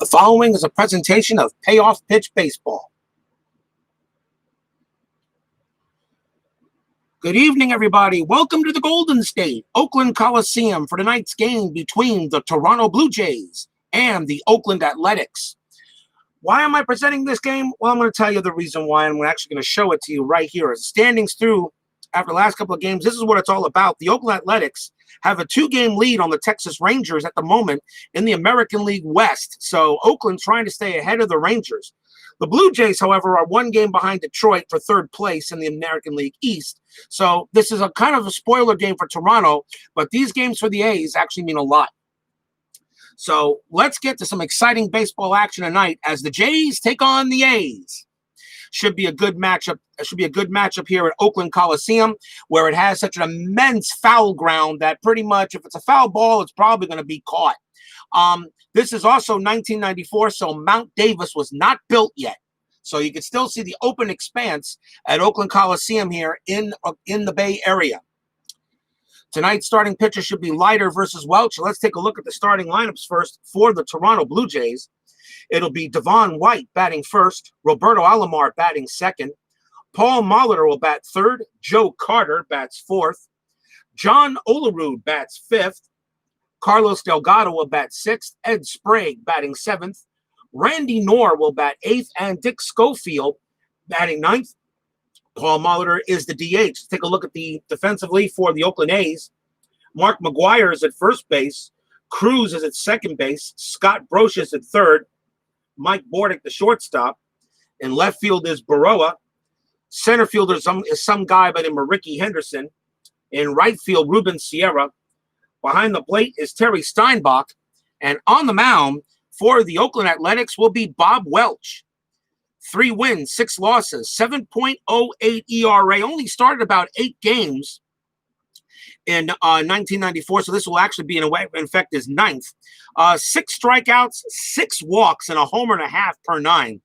The following is a presentation of Payoff Pitch Baseball. Good evening, everybody. Welcome to the Golden State Oakland Coliseum for tonight's game between the Toronto Blue Jays and the Oakland Athletics. Why am I presenting this game? Well, I'm going to tell you the reason why, and I'm actually going to show it to you right here. As standings through after the last couple of games, this is what it's all about. The Oakland Athletics have a 2-game lead on the Texas Rangers at the moment in the American League West. So Oakland's trying to stay ahead of the Rangers. The Blue Jays, however, are 1 game behind Detroit for 3rd place in the American League East. So this is a kind of a spoiler game for Toronto, but these games for the A's actually mean a lot. So let's get to some exciting baseball action tonight as the Jays take on the A's. Should be a good matchup. It should be a good matchup here at Oakland Coliseum, where it has such an immense foul ground that pretty much, if it's a foul ball, it's probably going to be caught. This is also 1994, so Mount Davis was not built yet. So you can still see the open expanse at Oakland Coliseum here in the Bay Area. Tonight's starting pitcher should be Leiter versus Welch. Let's take a look at the starting lineups first for the Toronto Blue Jays. It'll be Devon White batting first, Roberto Alomar batting second, Paul Molitor will bat third, Joe Carter bats fourth, John Olerud bats fifth, Carlos Delgado will bat sixth, Ed Sprague batting seventh, Randy Knorr will bat eighth, and Dick Schofield batting ninth. Paul Molitor is the DH. Let's take a look at the defensively for the Oakland A's. Mark McGuire is at first base. Cruz is at second base. Scott Brocious is at third. Mike Bordick, the shortstop. In left field is Baroa. Center fielder is some guy by the name of Ricky Henderson. In right field, Ruben Sierra. Behind the plate is Terry Steinbach. And on the mound for the Oakland Athletics will be Bob Welch. 3 wins, 6 losses, 7.08 ERA. Only started about 8 games in 1994, so this will actually be, in effect, his 9th. 6 strikeouts, 6 walks, and a homer and a half per 9.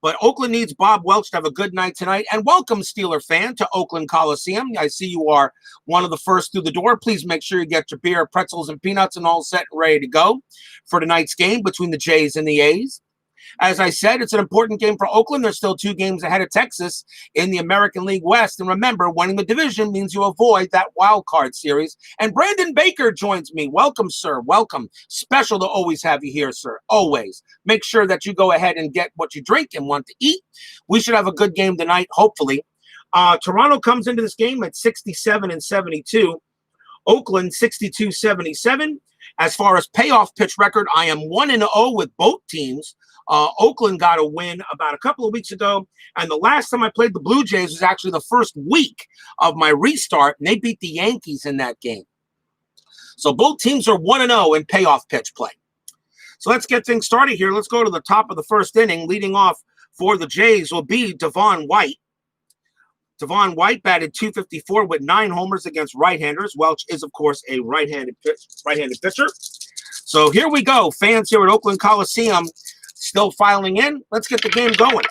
But Oakland needs Bob Welch to have a good night tonight. And welcome, Steeler fan, to Oakland Coliseum. I see you are one of the first through the door. Please make sure you get your beer, pretzels, and peanuts and all set and ready to go for tonight's game between the Jays and the A's. As I said, it's an important game for Oakland. They're still 2 games ahead of Texas in the American League West. And remember, winning the division means you avoid that wild card series. And Brandon Baker joins me. Welcome, sir. Welcome. Special to always have you here, sir. Always. Make sure that you go ahead and get what you drink and want to eat. We should have a good game tonight, hopefully. Toronto comes into this game at 67-72. Oakland 62-77. As far as payoff pitch record, I am 1-0 with both teams. Oakland got a win about a couple of weeks ago, and the last time I played the Blue Jays was actually the first week of my restart, and they beat the Yankees in that game. So both teams are 1-0 in payoff pitch play. So let's get things started here. Let's go to the top of the first inning. Leading off for the Jays will be Devon White. Devon White batted .254 with 9 homers against right-handers. Welch is, of course, a right-handed pitcher. So here we go. Fans here at Oakland Coliseum still filing in. Let's get the game going.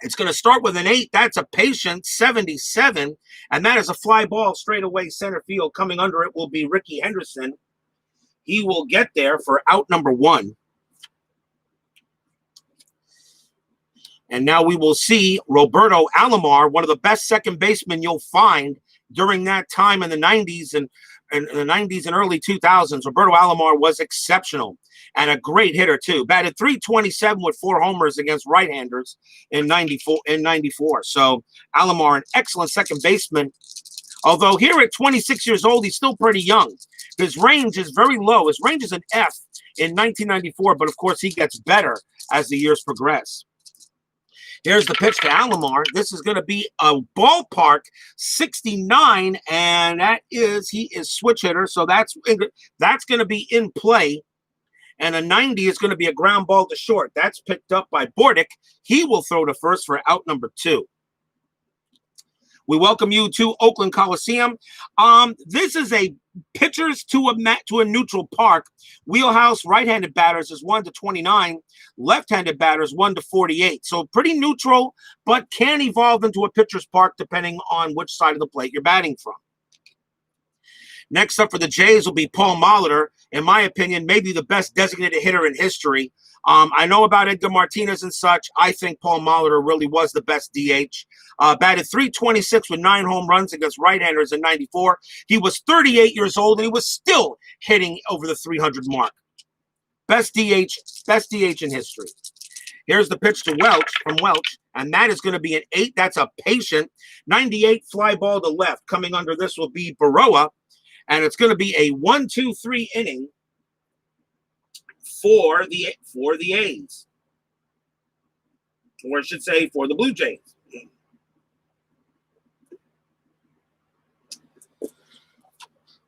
It's going to start with an 8. That's a patient 77. And that is a fly ball straight away center field. Coming under it will be Ricky Henderson. He will get there for out number 1. And now we will see Roberto Alomar, one of the best second basemen you'll find during that time in the 90s and early 2000s. Roberto Alomar was exceptional and a great hitter too. Batted .327 with 4 homers against right-handers in 94. So Alomar, an excellent second baseman. Although here at 26 years old, he's still pretty young. His range is very low. His range is an F in 1994, but of course he gets better as the years progress. Here's the pitch to Alomar. This is going to be a ballpark 69, and he is switch hitter, so that's going to be in play. And a 90 is going to be a ground ball to short. That's picked up by Bordick. He will throw to first for out number 2. We welcome you to Oakland Coliseum. This is a pitchers to a neutral park. Wheelhouse right-handed batters is 1-29. Left-handed batters 1-48. So pretty neutral, but can evolve into a pitcher's park depending on which side of the plate you're batting from. Next up for the Jays will be Paul Molitor. in my opinion, maybe the best designated hitter in history. I know about Edgar Martinez and such. I think Paul Molitor really was the best DH. Batted .326 with 9 home runs against right-handers in '94. He was 38 years old, and he was still hitting over the 300 mark. Best DH in history. Here's the pitch to Welch from Welch, and that is going to be an 8. That's a patient 98 fly ball to left. Coming under this will be Baroa, and it's going to be a 1-2-3 inning for the A's, or I should say for the Blue Jays.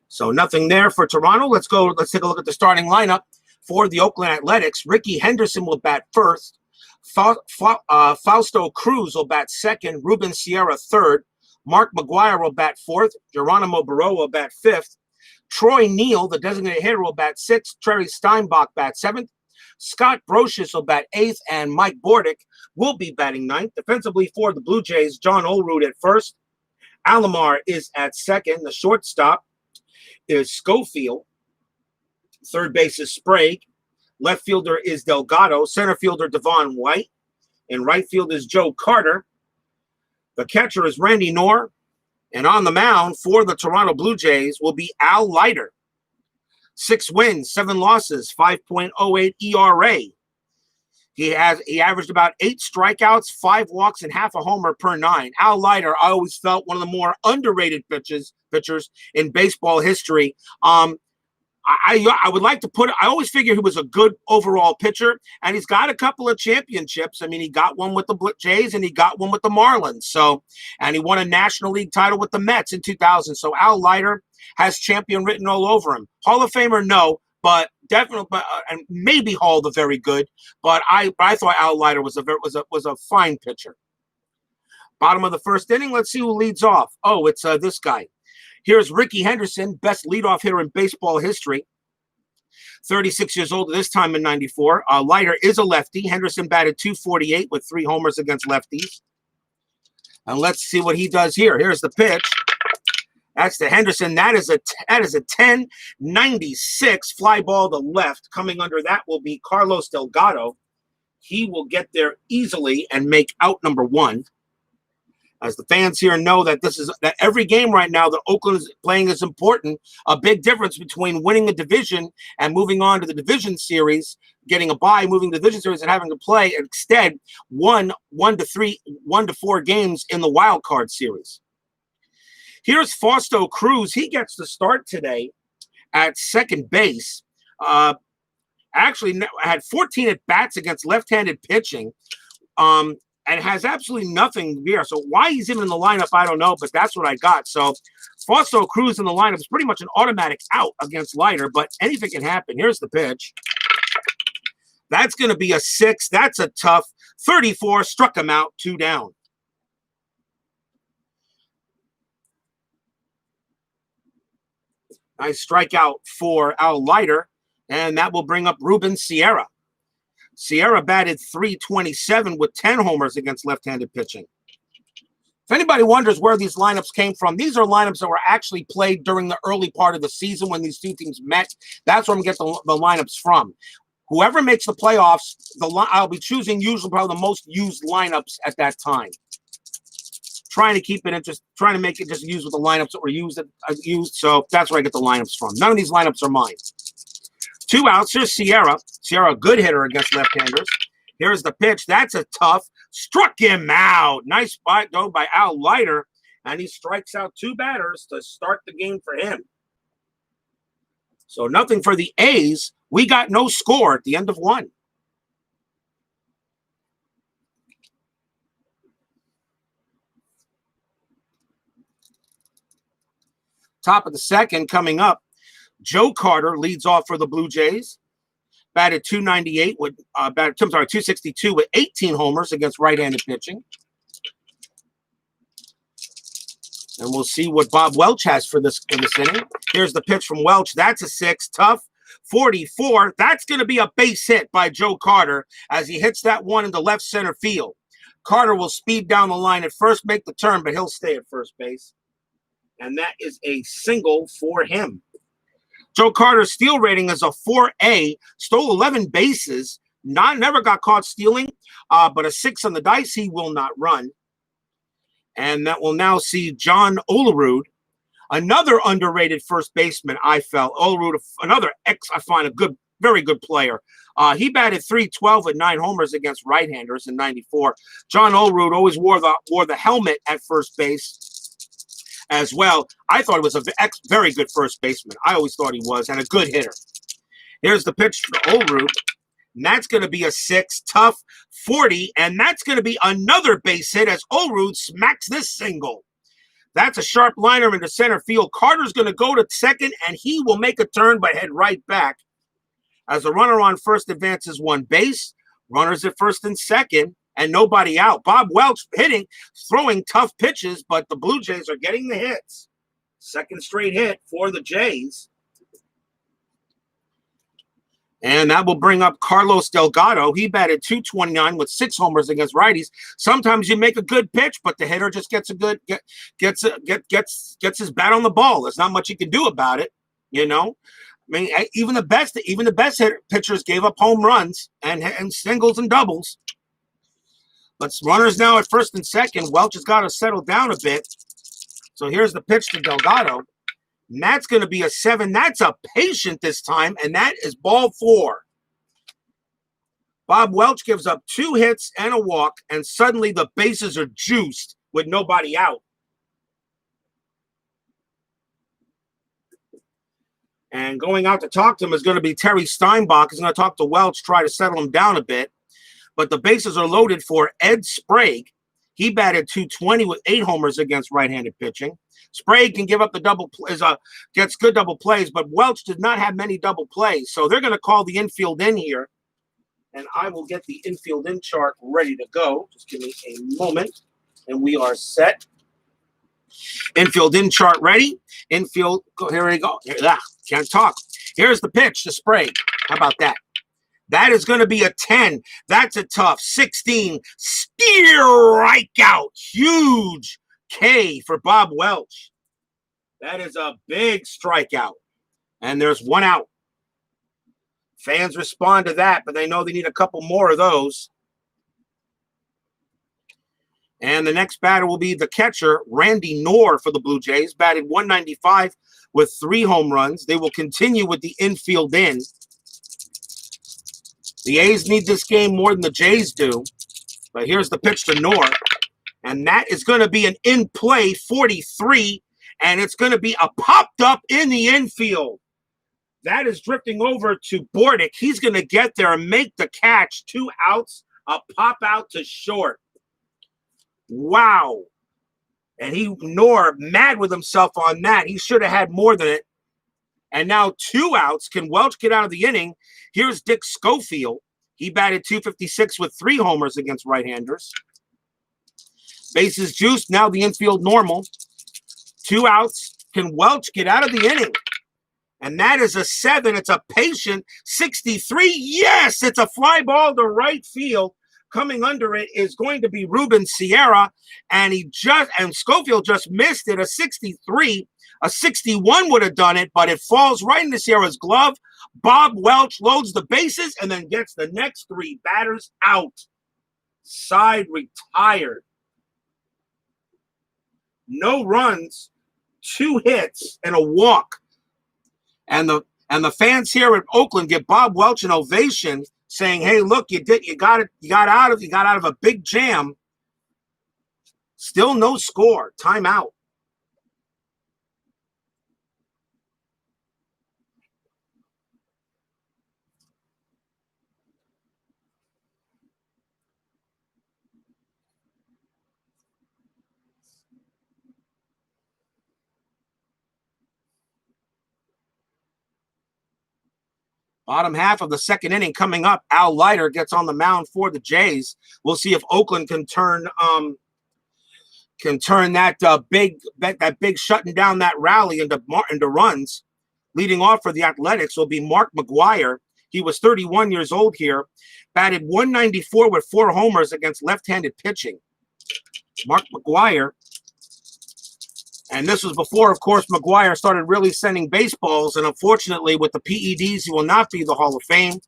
So nothing there for Toronto. Let's take a look at the starting lineup for the Oakland Athletics. Ricky Henderson will bat first. Fausto Cruz will bat second. Ruben Sierra third. Mark McGuire will bat fourth. Geronimo Barroa will bat fifth. Troy Neal, the designated hitter, will bat sixth. Terry Steinbach bat seventh. Scott Brocious will bat eighth, and Mike Bordick will be batting ninth. Defensively for the Blue Jays, John Olerud at first. Alomar is at second. The shortstop is Schofield. Third base is Sprague. Left fielder is Delgado. Center fielder Devon White. And right field is Joe Carter. The catcher is Randy Knorr. And on the mound for the Toronto Blue Jays will be Al Leiter. 6 wins, 7 losses, 5.08 ERA. He averaged about 8 strikeouts, 5 walks, and half a homer per 9. Al Leiter, I always felt one of the more underrated pitchers in baseball history. I would like to I always figure he was a good overall pitcher, and he's got a couple of championships. I mean, he got one with the Jays and he got one with the Marlins. And he won a National League title with the Mets in 2000. So Al Leiter has champion written all over him. Hall of Famer, no, but definitely, and maybe Hall the very good. But I thought Al Leiter was a fine pitcher. Bottom of the first inning. Let's see who leads off. Oh, it's this guy. Here's Ricky Henderson, best leadoff hitter in baseball history. 36 years old at this time in '94. Leiter is a lefty. Henderson batted .248 with 3 homers against lefties. And let's see what he does here. Here's the pitch. That's to Henderson. That is a 10-96 fly ball to left. Coming under that will be Carlos Delgado. He will get there easily and make out number 1. As the fans here know that that every game right now that Oakland is playing is important. A big difference between winning a division and moving on to the division series, getting a bye, moving to the division series, and having to play instead 1 to 4 games in the wild card series. Here's Fausto Cruz. He gets the start today at second base. Actually had 14 at bats against left-handed pitching. And has absolutely nothing here. So why he's even in the lineup, I don't know, but that's what I got. So Fausto Cruz in the lineup is pretty much an automatic out against Leiter, but anything can happen. Here's the pitch. That's going to be a 6. That's a tough 34. Struck him out, 2 down. Nice strikeout for Al Leiter, and that will bring up Ruben Sierra. Sierra batted .327 with 10 homers against left-handed pitching. If anybody wonders where these lineups came from, these are lineups that were actually played during the early part of the season when these two teams met. That's where I'm getting the lineups from. Whoever makes the playoffs, I'll be choosing usually probably the most used lineups at that time. Trying to keep it trying to make it just used with the lineups that were used. So that's where I get the lineups from. None of these lineups are mine. 2 outs. Here's Sierra. Sierra, a good hitter against left-handers. Here's the pitch. That's a tough. Struck him out. Nice spot, though, by Al Leiter. And he strikes out 2 batters to start the game for him. So nothing for the A's. We got no score at the end of 1. Top of the second coming up. Joe Carter leads off for the Blue Jays. Batted .298 with .262 with 18 homers against right-handed pitching. And we'll see what Bob Welch has for this inning. Here's the pitch from Welch. That's a 6. Tough. 44. That's going to be a base hit by Joe Carter as he hits that one into left center field. Carter will speed down the line at first, make the turn, but he'll stay at first base. And that is a single for him. Joe Carter's steal rating is a 4A, stole 11 bases, never got caught stealing, but a 6 on the dice. He will not run. And that will now see John Olerud, another underrated first baseman, I felt. Olerud, another I find a good, very good player. He batted .312 with 9 homers against right-handers in '94. John Olerud always wore the helmet at first base as well. I thought he was a very good first baseman. I always thought he was, and a good hitter. Here's the pitch for Olerud, and that's going to be a 6, tough 40, and that's going to be another base hit as Olerud smacks this single. That's a sharp liner into center field. Carter's going to go to second, and he will make a turn but head right back. As the runner on first advances 1 base, runners at first and second, and nobody out. Bob Welch throwing tough pitches, but the Blue Jays are getting the hits. Second straight hit for the Jays. And that will bring up Carlos Delgado. He batted .229 with 6 homers against righties. Sometimes you make a good pitch, but the hitter just gets his bat on the ball. There's not much you can do about it, you know. I mean, even the best pitchers gave up home runs and singles and doubles. But runners now at first and second. Welch has got to settle down a bit. So here's the pitch to Delgado. And that's going to be a 7. That's a patient this time, and that is ball 4. Bob Welch gives up 2 hits and a walk, and suddenly the bases are juiced with nobody out. And going out to talk to him is going to be Terry Steinbach. He's going to talk to Welch, try to settle him down a bit. But the bases are loaded for Ed Sprague. He batted .220 with 8 homers against right-handed pitching. Sprague can give up the double plays, gets good double plays, but Welch did not have many double plays. So they're going to call the infield in here. And I will get the infield in chart ready to go. Just give me a moment. And we are set. Infield in chart ready. Infield, here we go. Can't talk. Here's the pitch to Sprague. How about that? That is going to be a 10. That's a tough 16. Strikeout. Huge K for Bob Welch. That is a big strikeout. And there's 1 out. Fans respond to that, but they know they need a couple more of those. And the next batter will be the catcher, Randy Knorr for the Blue Jays. Batted .195 with 3 home runs. They will continue with the infield in. The A's need this game more than the Jays do. But here's the pitch to Knorr. And that is going to be an in-play 43. And it's going to be a popped up in the infield. That is drifting over to Bordick. He's going to get there and make the catch. 2 outs, a pop out to short. Wow. And Knorr mad with himself on that. He should have had more than it. And now 2 outs. Can Welch get out of the inning? Here's Dick Schofield. He batted .256 with 3 homers against right-handers. Bases juiced. Now the infield normal. 2 outs. Can Welch get out of the inning? And that is a 7. It's a patient 63. Yes, it's a fly ball to right field. Coming under it is going to be Ruben Sierra. And Schofield just missed it. A 63. A 61 would have done it, but it falls right into Sierra's glove. Bob Welch loads the bases and then gets the next 3 batters out. Side retired. No runs, 2 hits, and a walk. And the fans here at Oakland give Bob Welch an ovation, saying, "Hey, look, you got out of a big jam." Still no score. Timeout. Bottom half of the second inning coming up. Al Leiter gets on the mound for the Jays. We'll see if Oakland can turn that big shutting down that rally into runs. Leading off for the Athletics will be Mark McGwire. He was 31 years old here. Batted .194 with 4 homers against left-handed pitching. Mark McGwire. And this was before, of course, McGwire started really sending baseballs. And unfortunately, with the PEDs, he will not be the Hall of Fame.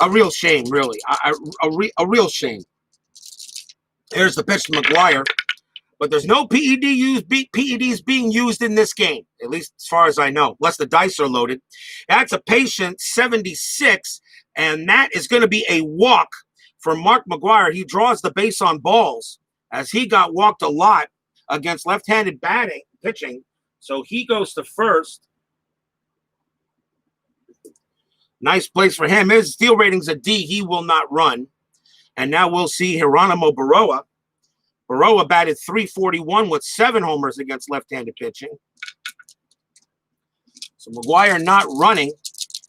A real shame, really. A real shame. Here's the pitch to McGwire. But there's no PEDs being used in this game, at least as far as I know, unless the dice are loaded. That's a patient 76, and that is going to be a walk for Mark McGwire. He draws the base on balls, as he got walked a lot against left-handed pitching. So he goes to first. Nice place for him. His steal rating's a D. He will not run. And now we'll see Geronimo Baroa. Baroa batted .341 with 7 homers against left-handed pitching. So McGwire not running.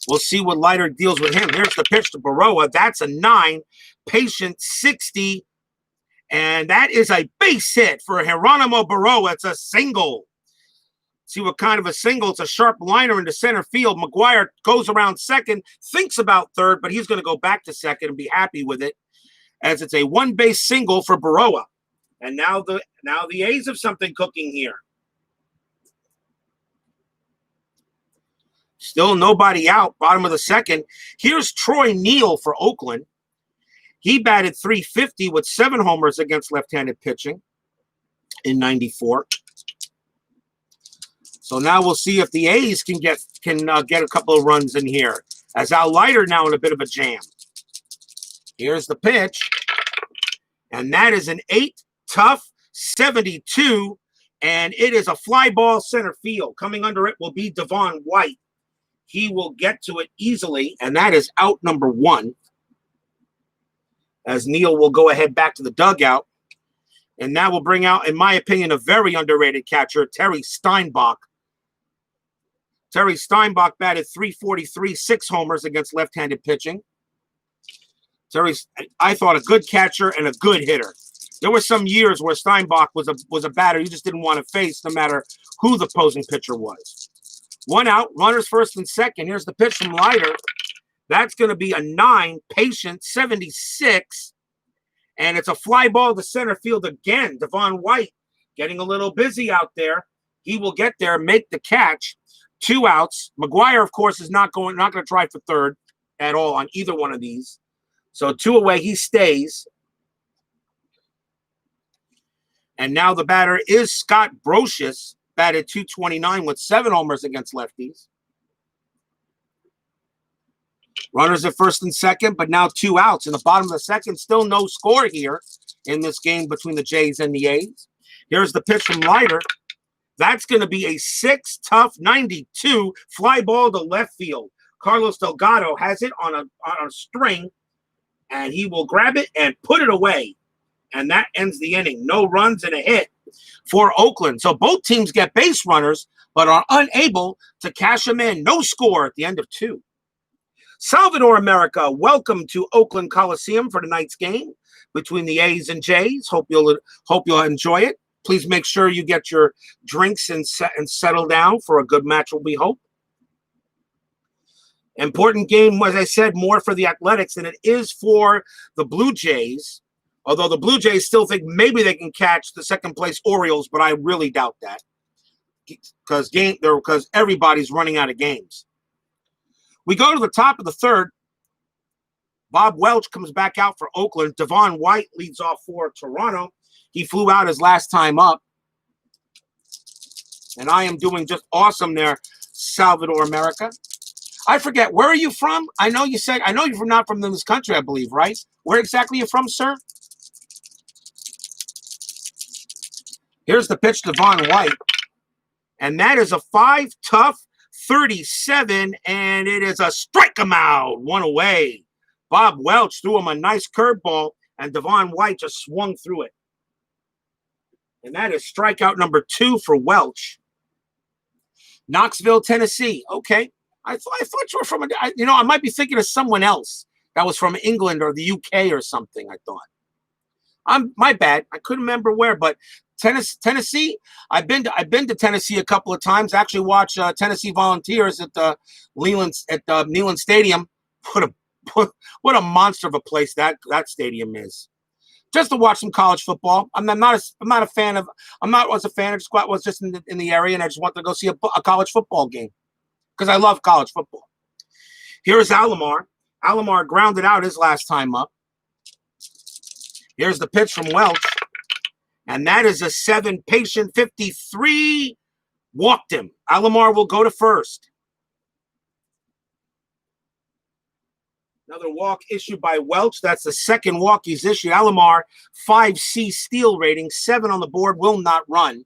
We'll see what Leiter deals with him. Here's the pitch to Baroa. That's a 9. Patient 60. And that is a base hit for Geronimo Baroa. It's a single. See what kind of a single. It's a sharp liner into center field. McGwire goes around second, thinks about third, but he's going to go back to second and be happy with it, as it's a one-base single for Baroa. And now the A's have something cooking here. Still nobody out, bottom of the second. Here's Troy Neal for Oakland. He batted .350 with 7 homers against left-handed pitching in '94. So now we'll see if the A's can get a couple of runs in here, as Al Leiter now in a bit of a jam. Here's the pitch, and that is an 8 tough 72, and it is a fly ball center field. Coming under it will be Devon White. He will get to it easily, and that is out number 1. As Neal will go ahead back to the dugout, and that will bring out, in my opinion, a very underrated catcher, Terry Steinbach. Terry Steinbach batted .343, 6 homers against left-handed pitching. Terry's, I thought, a good catcher and a good hitter. There were some years where Steinbach was a batter you just didn't want to face, no matter who the opposing pitcher was. 1 out, runners first and second. Here's the pitch from Leiter. That's going to be a 9, patient 76, and it's a fly ball to center field again. Devon White getting a little busy out there. He will get there, make the catch. 2 outs. McGwire, of course, is not going to try for third at all on either one of these. So 2 away, he stays. And now the batter is Scott Brocious, batted .229 with 7 homers against lefties. Runners at first and second, but now 2 outs. In the bottom of the second, still no score here in this game between the Jays and the A's. Here's the pitch from Leiter. That's going to be a 6 tough 92 fly ball to left field. Carlos Delgado has it on a string, and he will grab it and put it away. And that ends the inning. No runs and a hit for Oakland. So both teams get base runners, but are unable to cash them in. No score at the end of 2. Salvador America, welcome to Oakland Coliseum for tonight's game between the A's and Jays. Hope you'll enjoy it. Please make sure you get your drinks and settle down for a good match, we hope. Important game, as I said, more for the Athletics than it is for the Blue Jays. Although the Blue Jays still think maybe they can catch the second-place Orioles, but I really doubt that because everybody's running out of games. We go to the top of the third. Bob Welch comes back out for Oakland. Devon White leads off for Toronto. He flew out his last time up. And I am doing just awesome there, Salvador America. I forget, where are you from? I know you're not from this country, I believe, right? Where exactly are you from, sir? Here's the pitch to Devon White. And that is a 5 tough 37, and it is a strike him out. 1 away. Bob Welch threw him a nice curveball, and Devon White just swung through it. And that is strikeout number 2 for Welch. Knoxville, Tennessee. Okay. I thought you were from, I might be thinking of someone else that was from England or the UK or something, I thought. My bad. I couldn't remember where, but Tennessee. I've been to Tennessee a couple of times. Actually watched Tennessee Volunteers at the Neyland Stadium. What a monster of a place that stadium is. just to watch some college football. I'm not a fan of. I'm not was a fan. I just was just in the area, and I just wanted to go see a college football game because I love college football. Here's Alomar. Alomar grounded out his last time up. Here's the pitch from Welch, and that is a 7. Patient 53 walked him. Alomar will go to first. Another walk issued by Welch. That's the second walk he's issued. Alomar, 5C steal rating, 7 on the board, will not run.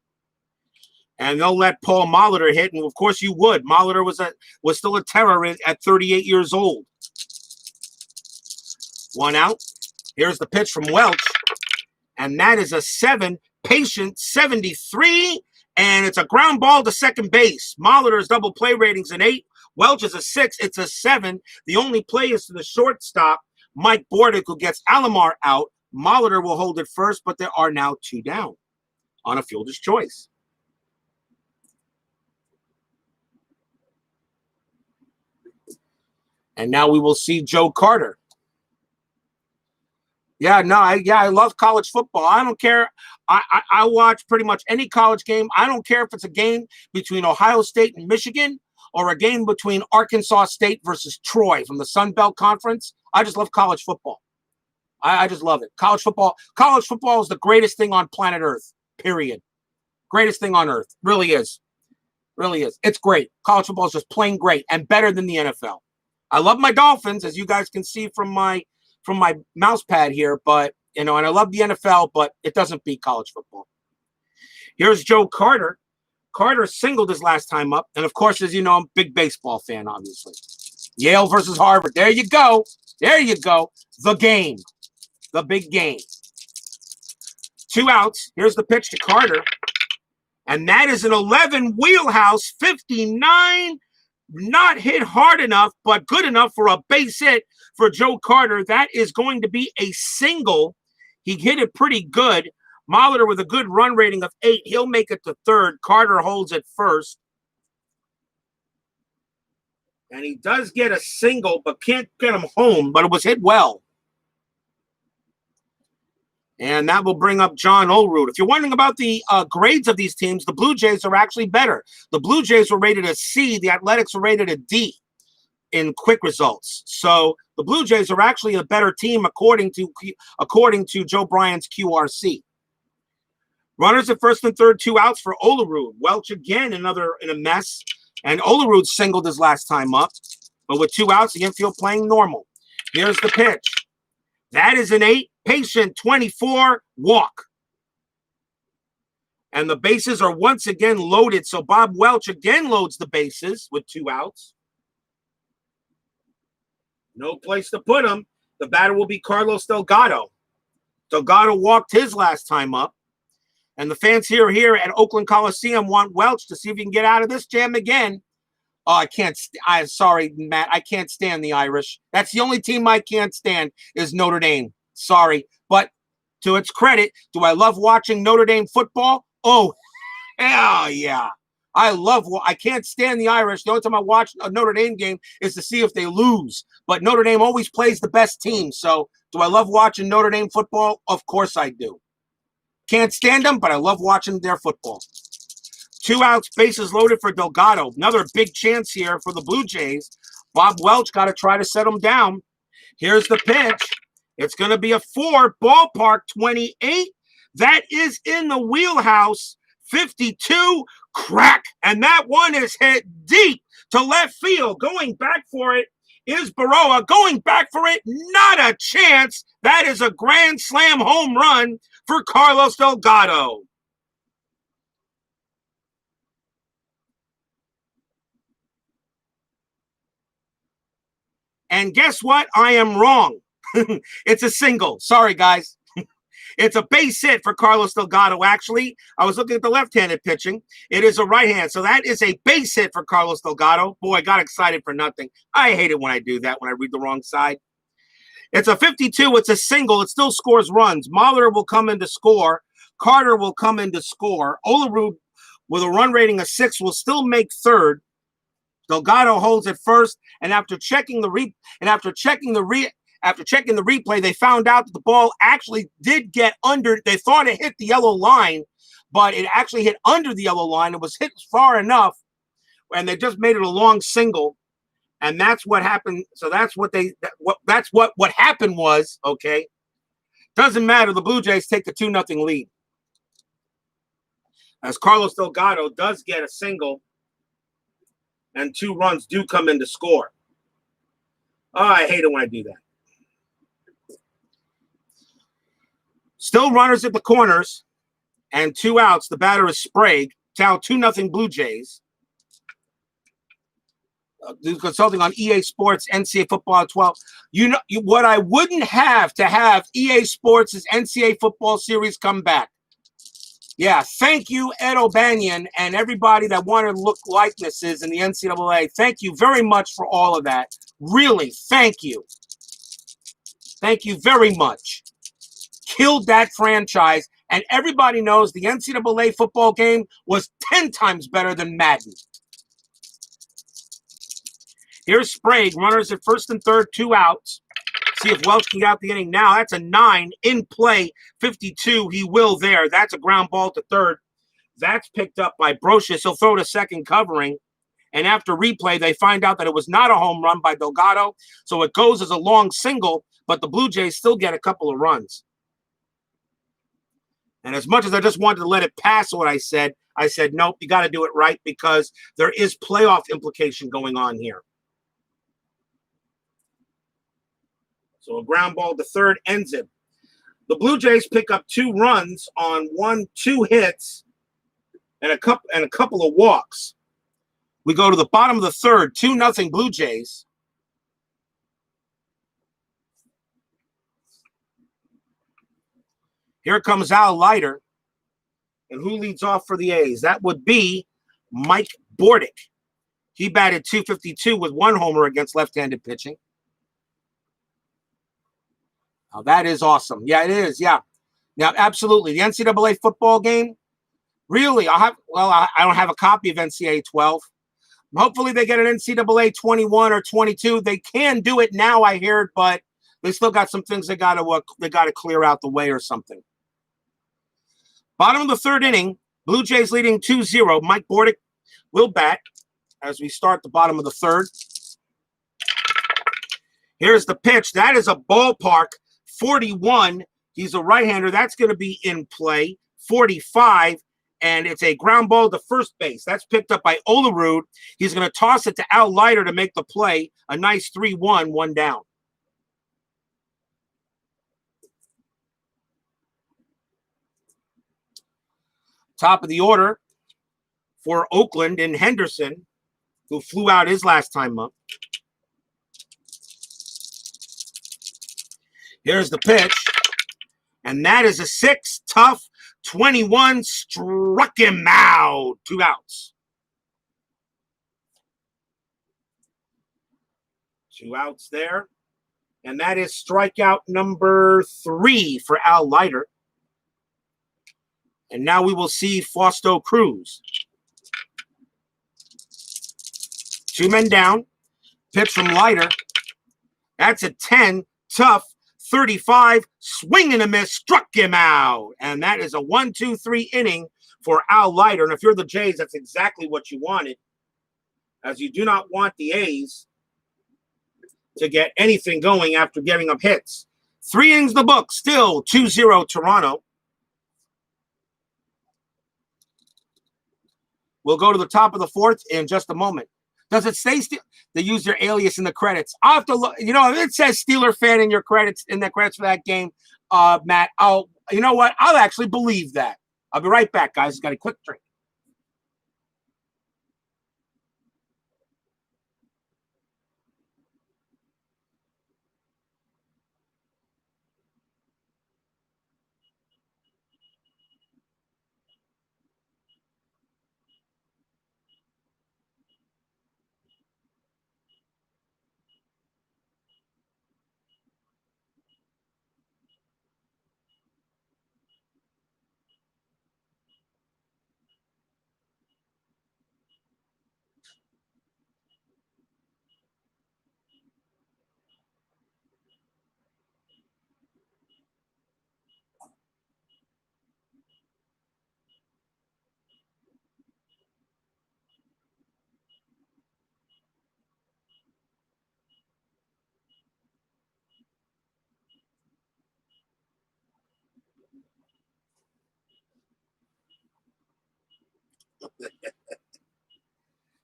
And they'll let Paul Molitor hit, and of course you would. Molitor was still a terror at 38 years old. 1 out. Here's the pitch from Welch, and that is a 7. Patient 73, and it's a ground ball to second base. Molitor's double play rating's an 8. Welch is a 6. It's a 7. The only play is to the shortstop, Mike Bordick, who gets Alomar out. Molitor will hold it first, but there are now 2 down on a fielder's choice. And now we will see Joe Carter. Yeah, no, I love college football. I don't care. I watch pretty much any college game. I don't care if it's a game between Ohio State and Michigan or a game between Arkansas State versus Troy from the Sun Belt Conference. I just love college football. I just love it. College football is the greatest thing on planet Earth, period. Greatest thing on earth. Really is. Really is. It's great. College football is just plain great and better than the NFL. I love my Dolphins, as you guys can see from my mouse pad here, but, and I love the NFL, but it doesn't beat college football. Here's Joe Carter. Carter singled his last time up. And, of course, as you know, I'm a big baseball fan, obviously. Yale versus Harvard. There you go. There you go. The game. The big game. 2 outs. Here's the pitch to Carter. And that is an 11 wheelhouse 59. Not hit hard enough, but good enough for a base hit for Joe Carter. That is going to be a single. He hit it pretty good. Molitor with a good run rating of 8. He'll make it to third. Carter holds it first. And he does get a single, but can't get him home, but it was hit well. And that will bring up John Olerud. If you're wondering about the grades of these teams, the Blue Jays are actually better. The Blue Jays were rated a C. The Athletics were rated a D in quick results. So the Blue Jays are actually a better team according to Joe Bryant's QRC. Runners at first and third, 2 outs for Olerud. Welch again, another in a mess. And Olerud singled his last time up. But with 2 outs, the infield playing normal. Here's the pitch. That is an 8. Patient 24, walk. And the bases are once again loaded. So Bob Welch again loads the bases with 2 outs. No place to put him. The batter will be Carlos Delgado. Delgado walked his last time up. And the fans here at Oakland Coliseum want Welch to see if he can get out of this jam again. Oh, I can't. I'm sorry, Matt. I can't stand the Irish. That's the only team I can't stand is Notre Dame. Sorry. But to its credit, do I love watching Notre Dame football? Oh, hell yeah. I can't stand the Irish. The only time I watch a Notre Dame game is to see if they lose. But Notre Dame always plays the best team. So do I love watching Notre Dame football? Of course I do. Can't stand them, but I love watching their football. 2 outs, bases loaded for Delgado. Another big chance here for the Blue Jays. Bob Welch got to try to set him down. Here's the pitch. It's going to be a 4, ballpark 28. That is in the wheelhouse. 52, crack. And that one is hit deep to left field. Going back for it is Baroa. Going back for it, not a chance. That is a grand slam home run for Carlos Delgado. And guess what? I am wrong. It's a single. Sorry, guys. It's a base hit for Carlos Delgado, actually. I was looking at the left-handed pitching. It is a right hand. So that is a base hit for Carlos Delgado. Boy, I got excited for nothing. I hate it when I do that, when I read the wrong side. It's a 52. It's a single. It still scores runs. Molitor will come in to score. Carter will come in to score. Olerud, with a run rating of 6, will still make third. Delgado holds it first, and after checking the After checking the replay, they found out that the ball actually did get under. They thought it hit the yellow line, but it actually hit under the yellow line. It was hit far enough, and they just made it a long single. And that's what happened. So that's what happened was, okay. Doesn't matter. The Blue Jays take the 2-0 lead. As Carlos Delgado does get a single, and 2 runs do come in to score. Oh, I hate it when I do that. Still runners at the corners and 2 outs. The batter is Sprague. Now 2-0 Blue Jays. Consulting on EA Sports NCAA Football 12. What I wouldn't have to have EA Sports' NCAA Football Series come back. Yeah, thank you, Ed O'Banion, and everybody that wanted to look likenesses in the NCAA. Thank you very much for all of that. Really, thank you. Thank you very much. Killed that franchise, and everybody knows the NCAA football game was 10 times better than Madden. Here's Sprague, runners at first and third, 2 outs. See if Welch can get out the inning now. That's a 9 in play, 52. He will there. That's a ground ball to third. That's picked up by Brocious. He'll throw to second covering. And after replay, they find out that it was not a home run by Delgado. So it goes as a long single, but the Blue Jays still get a couple of runs. And as much as I just wanted to let it pass what I said, nope, you got to do it right because there is playoff implication going on here. So a ground ball to third ends it. The Blue Jays pick up 2 runs on 2 hits and a couple of walks. We go to the bottom of the third, 2-0 Blue Jays. Here comes Al Leiter. And who leads off for the A's? That would be Mike Bordick. He batted .252 with 1 homer against left-handed pitching. Now, that is awesome. Yeah, it is. Yeah. Now, absolutely. The NCAA football game, really, I don't have a copy of NCAA 12. Hopefully they get an NCAA 21 or 22. They can do it now, I heard, but they still got some things they got to clear out the way or something. Bottom of the third inning, Blue Jays leading 2-0. Mike Bordick will bat as we start the bottom of the third. Here's the pitch. That is a ballpark 41. He's a right-hander. That's going to be in play. 45. And it's a ground ball to first base. That's picked up by Olerud. He's going to toss it to Al Leiter to make the play. A nice 3-1, 1 down. Top of the order for Oakland in Henderson, who flew out his last time up. Here's the pitch. And that is a 6, tough 21, struck him out. 2 outs. 2 outs there. And that is strikeout number 3 for Al Leiter. And now we will see Fausto Cruz. 2 men down. Pitch from Leiter. That's a 10, tough 35, swing and a miss, struck him out. And that is a 1-2-3 inning for Al Leiter. And if you're the Jays, that's exactly what you wanted, as you do not want the A's to get anything going after giving up hits. 3 innings in the book, still 2-0 Toronto. We'll go to the top of the fourth in just a moment. Does it say they use their alias in the credits? I'll have to look. You know, if it says Steeler fan in your credits, in the credits for that game, Matt, you know what? I'll actually believe that. I'll be right back, guys. Got a quick drink.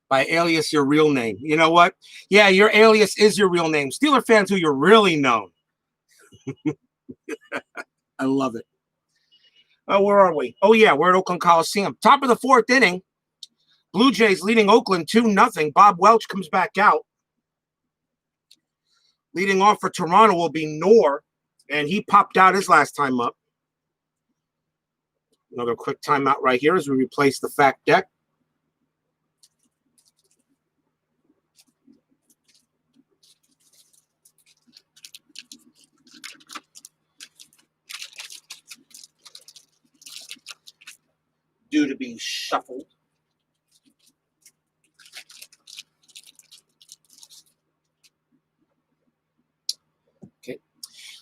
By alias, your real name. You know what? Yeah, your alias is your real name. Steeler fans who you're really known. I love it. Oh, where are we? Oh, yeah, we're at Oakland Coliseum. Top of the fourth inning. Blue Jays leading Oakland 2-0. Bob Welch comes back out. Leading off for Toronto will be Noor, and he popped out his last time up. Another quick timeout right here as we replace the fact deck. Due to be shuffled. Okay,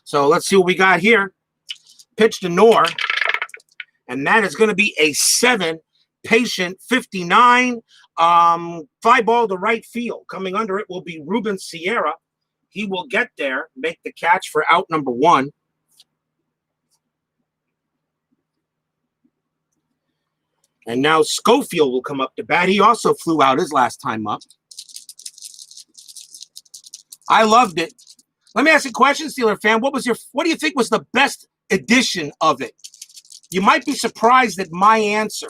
so let's see what we got here. Pitch to Noor, and that is going to be a 7. Patient 59. Fly ball to right field. Coming under it will be Ruben Sierra. He will get there, make the catch for out number 1. And now Schofield will come up to bat. He also flew out his last time up. I loved it. Let me ask you a question, Steeler fan. What do you think was the best edition of it? You might be surprised at my answer.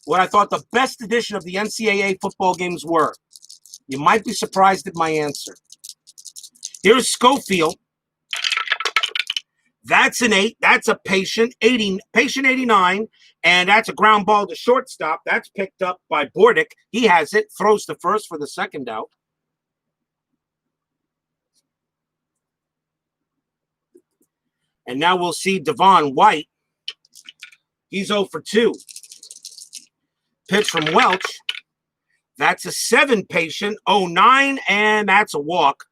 What I thought the best edition of the NCAA football games were. You might be surprised at my answer. Here's Schofield. That's an 8. That's a patient 80, patient 89, and that's a ground ball to shortstop. That's picked up by Bordick. He has it, throws to first for the second out. And now we'll see Devon White. He's 0 for 2. Pitch from Welch. That's a 7 patient, 0-9, and that's a walk.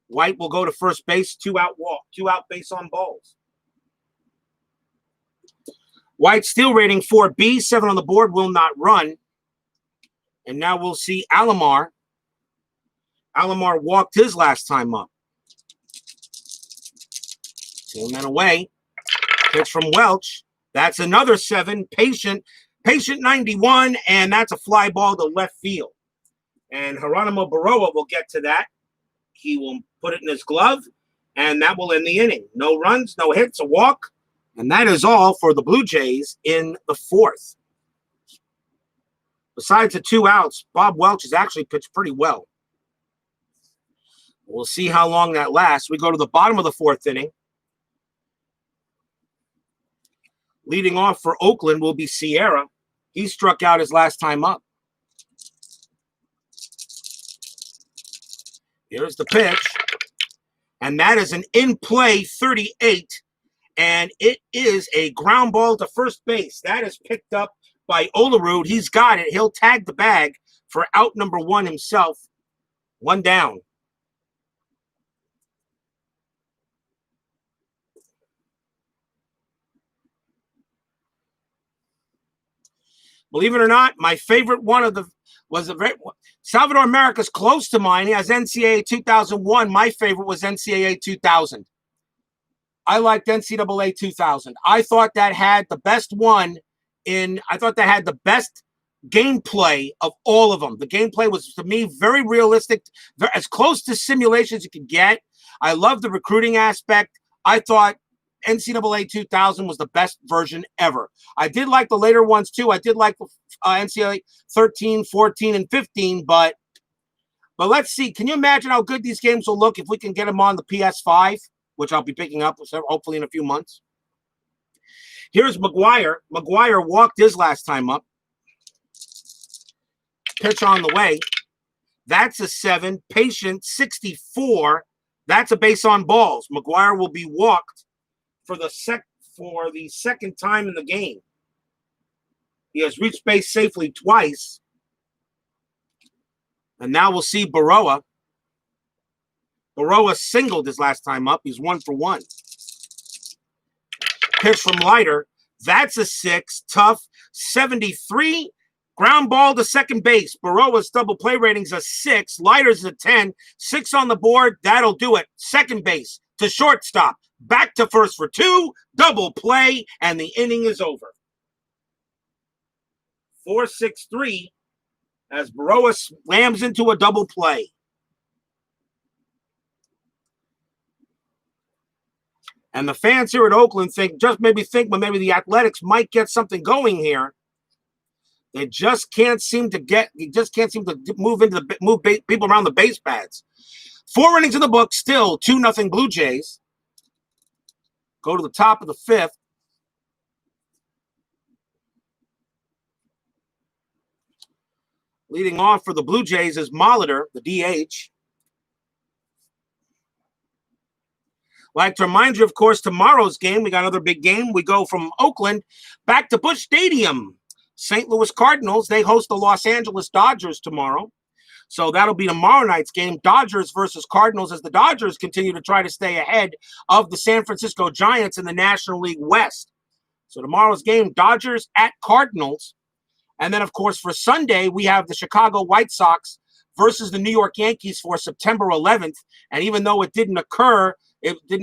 White will go to first base, 2-out walk, 2-out base on balls. White still rating 4B, 7 on the board, will not run. And now we'll see Alomar. Alomar walked his last time up. 2 men away. Pitch from Welch. That's another 7. Patient 91, and that's a fly ball to left field. And Geronimo Baroa will get to that. He will put it in his glove, and that will end the inning. No runs, no hits, a walk. And that is all for the Blue Jays in the 4th. Besides the 2 outs, Bob Welch has actually pitched pretty well. We'll see how long that lasts. We go to the bottom of the 4th inning. Leading off for Oakland will be Sierra. He struck out his last time up. Here's the pitch. And that is an in-play 38. And it is a ground ball to first base. That is picked up by Olerud. He's got it. He'll tag the bag for out number 1 himself. 1 down. Believe it or not, my favorite one of the was Salvador America's close to mine. He has NCAA 2001. My favorite was NCAA 2000. I liked NCAA 2000. I thought that had the best I thought that had the best gameplay of all of them. The gameplay was, to me, very realistic, as close to simulation as you could get. I love the recruiting aspect. I thought NCAA 2000 was the best version ever. I did like the later ones too. I did like NCAA 13, 14, and 15, but let's see. Can you imagine how good these games will look if we can get them on the PS5, which I'll be picking up hopefully in a few months? Here's McGuire. McGuire walked his last time up. Pitch on the way. That's a 7. Patient 64. That's a base on balls. McGuire will be walked for the second time in the game. He has reached base safely twice. And now we'll see Baroa. Baroa singled his last time up. He's 1 for 1. Pitch from Leiter. That's a 6. Tough. 73. Ground ball to second base. Baroa's double play rating's a 6. Leiter's a 10. 6 on the board. That'll do it. Second base to shortstop. Back to first for 2. Double play. And the inning is over. 4-6-3. as Baroa slams into a double play. And the fans here at Oakland think maybe the Athletics might get something going here. They just can't seem to move people around the base pads. 4 innings in the book, still 2-0 Blue Jays. Go to the top of the 5th. Leading off for the Blue Jays is Leiter, the DH. Like to remind you, of course, tomorrow's game, we got another big game. We go from Oakland back to Busch Stadium. St. Louis Cardinals, they host the Los Angeles Dodgers tomorrow. So that'll be tomorrow night's game, Dodgers versus Cardinals, as the Dodgers continue to try to stay ahead of the San Francisco Giants in the National League West. So tomorrow's game, Dodgers at Cardinals. And then, of course, for Sunday, we have the Chicago White Sox versus the New York Yankees for September 11th. And even though it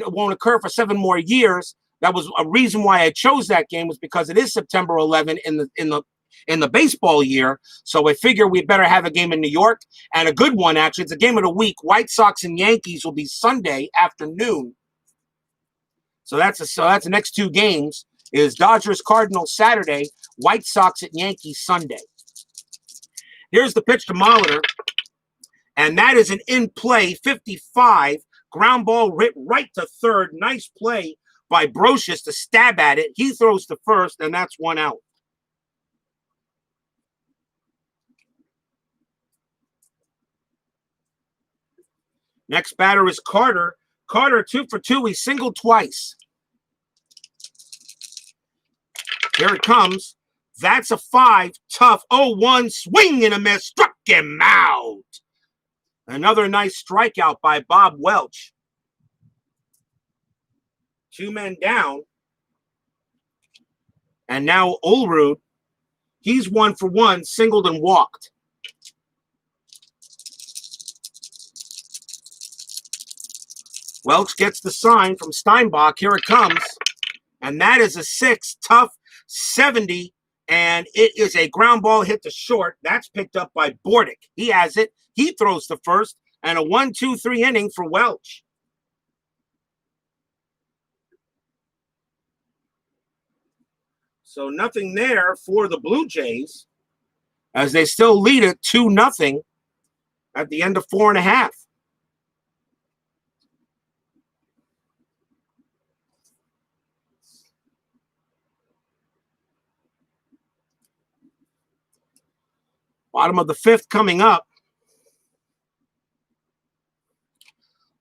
won't occur for 7 more years. That was a reason why I chose that game, was because it is September 11 in the baseball year. So I figure we better have a game in New York, and a good one, actually. It's a game of the week. White Sox and Yankees will be Sunday afternoon. So that's the next 2 games is Dodgers Cardinals Saturday, White Sox at Yankees Sunday. Here's the pitch to Leiter, and that is an in-play 55. Ground ball hit right to third. Nice play by Brocious to stab at it. He throws to first, and that's 1 out. Next batter is Carter. Carter 2 for 2. He singled twice. Here it comes. That's a 5. Tough 0-1. Swing and a miss. Struck him out. Another nice strikeout by Bob Welch. 2 men down. And now Olerud, he's 1 for 1, singled and walked. Welch gets the sign from Steinbach. Here it comes. And that is a 6. Tough 70. And it is a ground ball hit to short. That's picked up by Bordick. He has it. He throws to first, and a 1-2-3 inning for Welch. So nothing there for the Blue Jays, as they still lead it 2-0 at the end of 4.5. Bottom of the 5th coming up.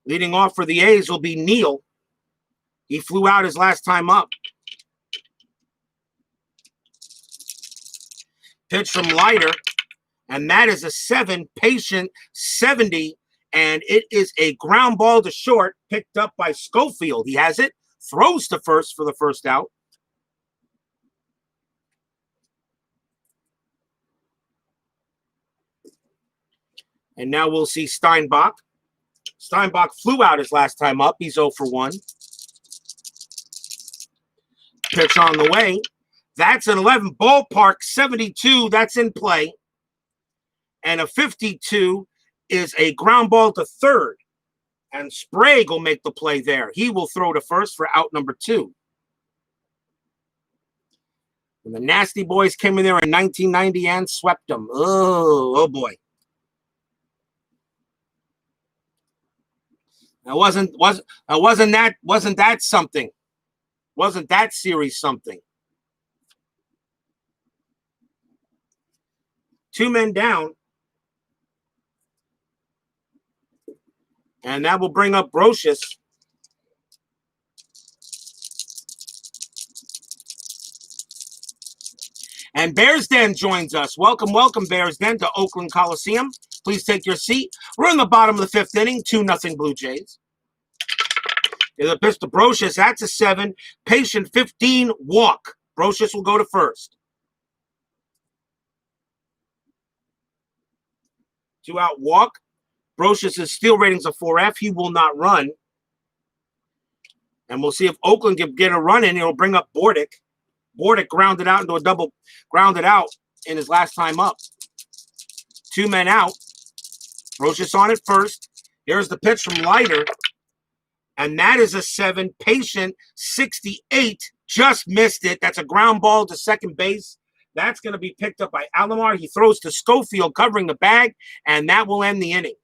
Leading off for the A's will be Neal. He flew out his last time up. Pitch from Leiter, and that is a 7. Patient 70, and it is a ground ball to short, picked up by Schofield. He has it, throws to first for the first out. And now we'll see Steinbach. Steinbach flew out his last time up. He's 0 for 1. Pitch on the way. That's an 11. Ballpark 72. That's in play. And a 52 is a ground ball to third. And Sprague will make the play there. He will throw to first for out number 2. And the Nasty Boys came in there in 1990 and swept them. Oh boy. Now wasn't that something? Wasn't that series something? 2 men down. And that will bring up Brocious. And Bears Den joins us. Welcome, Bears Den, to Oakland Coliseum. Please take your seat. We're in the bottom of the 5th inning, 2-0 Blue Jays. Here's a pitch to Brocious. That's a 7. Patient 15, walk. Brocious will go to first. 2 out, walk. Brocious' steal rating's a 4F. He will not run. And we'll see if Oakland can get a run in. It'll bring up Bordick. Bordick grounded out into a double, grounded out in his last time up. 2 men out. Roches on it first. Here's the pitch from Leiter. And that is a 7. Patient, 68. Just missed it. That's a ground ball to second base. That's going to be picked up by Alomar. He throws to Schofield covering the bag, and that will end the inning.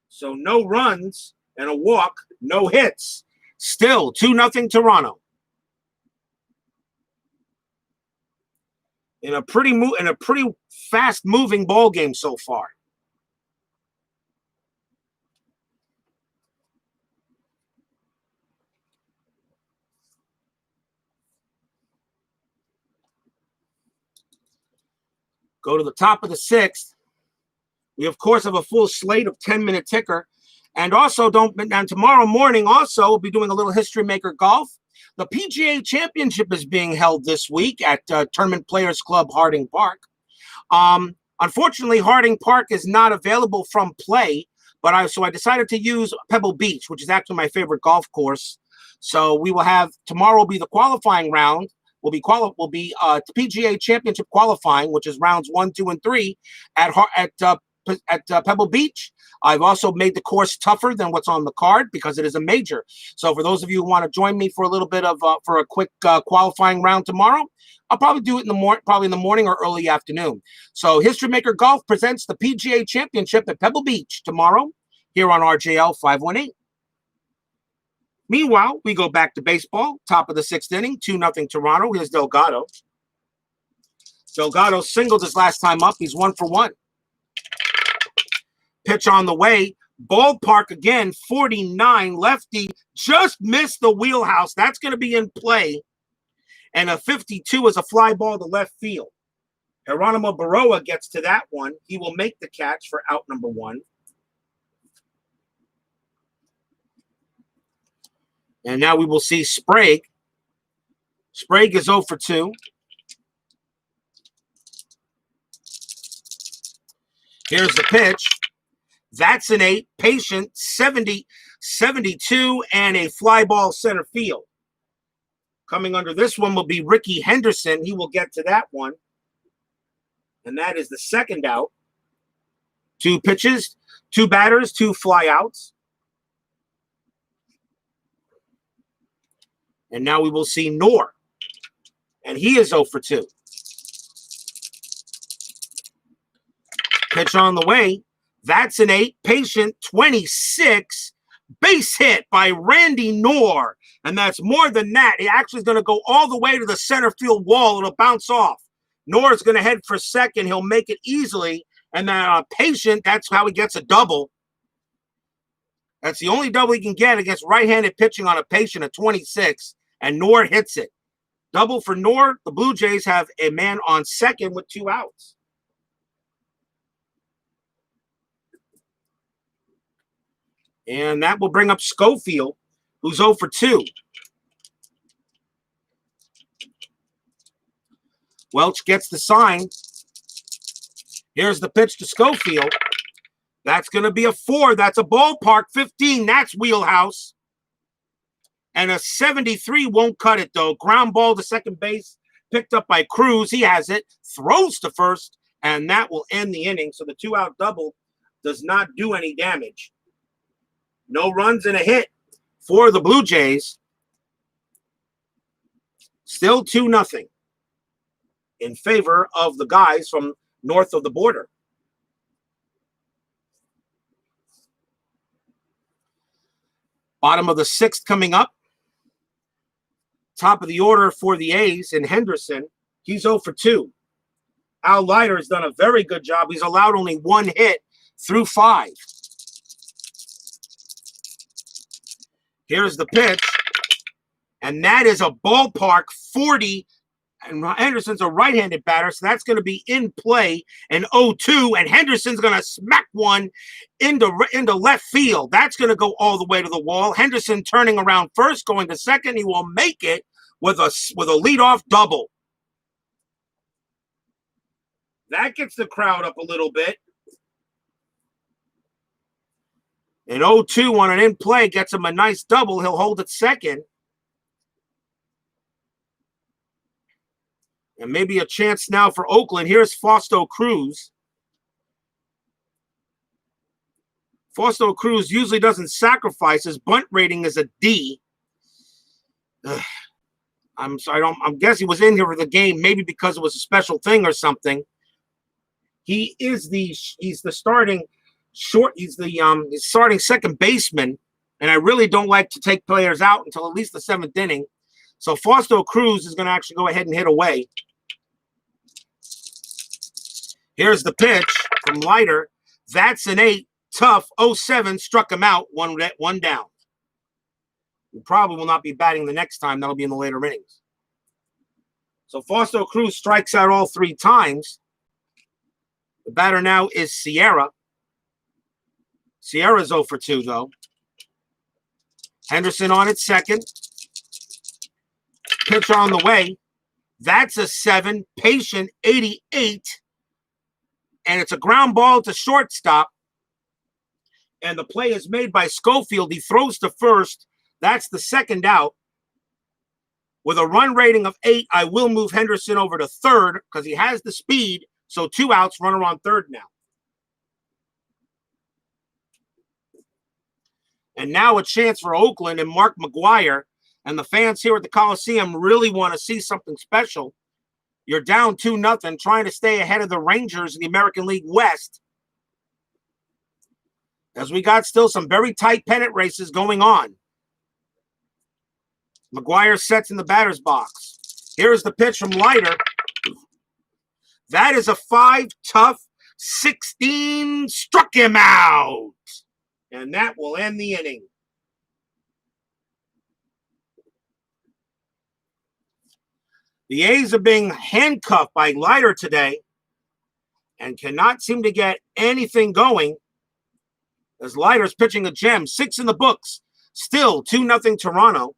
So no runs and a walk, no hits. Still 2-0 Toronto. In a pretty fast-moving ball game so far. Go to the top of the 6th. We, of course, have a full slate of 10-minute ticker. And also, tomorrow morning, also, we'll be doing a little History Maker golf. The PGA Championship is being held this week at Tournament Players Club, Harding Park. Unfortunately, Harding Park is not available from play, but so I decided to use Pebble Beach, which is actually my favorite golf course. So we will have, tomorrow will be the qualifying round. Will be PGA Championship qualifying, which is rounds 1, 2, and 3 at Pebble Beach. I've also made the course tougher than what's on the card because it is a major. So for those of you who want to join me for a little bit of for a quick qualifying round tomorrow, I'll probably do it in the morning or early afternoon. So History Maker Golf presents the PGA Championship at Pebble Beach tomorrow here on RJL 518. Meanwhile, we go back to baseball. Top of the 6th inning, 2-0 Toronto. Here's Delgado. Delgado singled his last time up. He's 1 for 1. Pitch on the way. Ballpark again, 49. Lefty just missed the wheelhouse. That's going to be in play. And a 52 is a fly ball to left field. Geronimo Baroa gets to that one. He will make the catch for out number 1. And now we will see Sprague. Sprague is 0 for 2. Here's the pitch. That's an 8. Patient, 70, 72, and a fly ball center field. Coming under this one will be Ricky Henderson. He will get to that one. And that is the second out. 2 pitches, 2 batters, 2 flyouts. And now we will see Noor. And he is 0 for 2. Pitch on the way. That's an 8. Patient, 26. Base hit by Randy Noor. And that's more than that. He actually is going to go all the way to the center field wall. It'll bounce off. Noor is going to head for second. He'll make it easily. And then Patient, that's how he gets a double. That's the only double he can get against right-handed pitching on a Patient at 26. And Noor hits it. Double for Noor. The Blue Jays have a man on second with 2 outs. And that will bring up Schofield, who's 0 for 2. Welch gets the sign. Here's the pitch to Schofield. That's going to be a 4. That's a ballpark. 15. That's wheelhouse. And a 73 won't cut it, though. Ground ball to second base. Picked up by Cruz. He has it. Throws to first. And that will end the inning. So the 2-out double does not do any damage. No runs and a hit for the Blue Jays. Still 2-0 in favor of the guys from north of the border. Bottom of the 6th coming up. Top of the order for the A's in Henderson. He's 0 for 2. Al Leiter has done a very good job. He's allowed only 1 hit through 5. Here's the pitch. And that is a ballpark 40. And Henderson's a right-handed batter, so that's going to be in play in 0-2. And Henderson's going to smack one into left field. That's going to go all the way to the wall. Henderson turning around first, going to second. He will make it with a leadoff double. That gets the crowd up a little bit. And 0-2 on an in play gets him a nice double. He'll hold it second. And maybe a chance now for Oakland. Here's Fausto Cruz. Fausto Cruz usually doesn't sacrifice. His bunt rating is a D. Ugh. I'm sorry. I'm guessing he was in here for the game, maybe because it was a special thing or something. He's the starting short. He's starting second baseman, and I really don't like to take players out until at least the 7th inning. So Fausto Cruz is going to actually go ahead and hit away. Here's the pitch from Leiter. That's an 8. Tough. 0-7 struck him out. One down. He probably will not be batting the next time. That'll be in the later innings. So Fausto Cruz strikes out all 3 times. The batter now is Sierra. Sierra's 0 for 2, though. Henderson on at second. Pitch on the way. That's a 7. Patient 88. And it's a ground ball to shortstop. And the play is made by Schofield. He throws to first. That's the 2nd out. With a run rating of 8, I will move Henderson over to third because he has the speed. So 2 outs, runner on third now. And now a chance for Oakland and Mark McGuire. And the fans here at the Coliseum really want to see something special. You're down 2-0, trying to stay ahead of the Rangers in the American League West. As we got still some very tight pennant races going on. McGuire sets in the batter's box. Here's the pitch from Leiter. That is a 5. Tough. 16 struck him out. And that will end the inning. The A's are being handcuffed by Leiter today and cannot seem to get anything going as Leiter's pitching a gem. 6 in the books. Still 2-0 Toronto.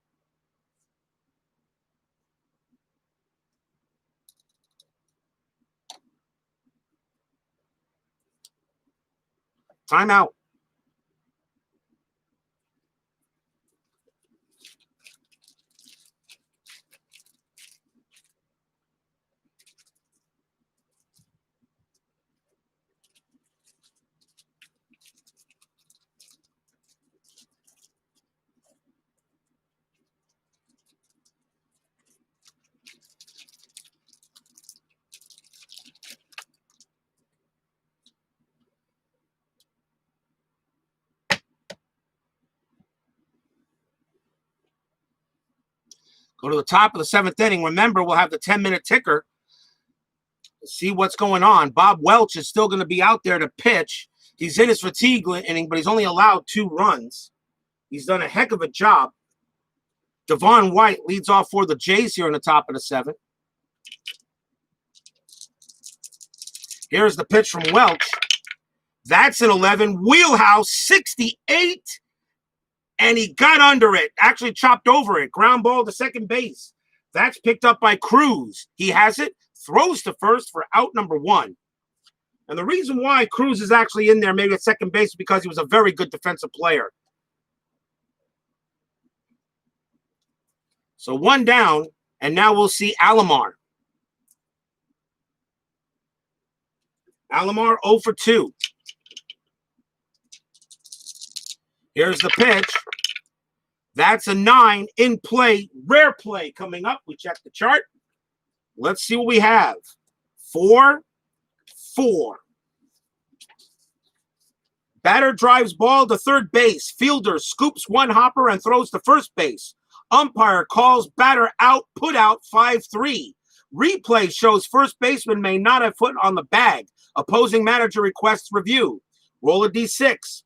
Timeout. Go to the top of the 7th inning. Remember, we'll have the 10-minute ticker to see what's going on. Bob Welch is still going to be out there to pitch. He's in his fatigue inning, but he's only allowed 2 runs. He's done a heck of a job. Devon White leads off for the Jays here in the top of the 7th. Here's the pitch from Welch. That's an 11. Wheelhouse, 68. And he got under it, actually chopped over it. Ground ball to second base. That's picked up by Cruz. He has it, throws to first for out number 1. And the reason why Cruz is actually in there, maybe at second base, is because he was a very good defensive player. So 1 down, and now we'll see Alomar. Alomar 0 for 2. Here's the pitch. That's a 9 in play. Rare play coming up. We check the chart. Let's see what we have. 4-4. Batter drives ball to third base. Fielder scoops 1 hopper and throws to first base. Umpire calls batter out, put out 5-3. Replay shows first baseman may not have foot on the bag. Opposing manager requests review. Roll a D6.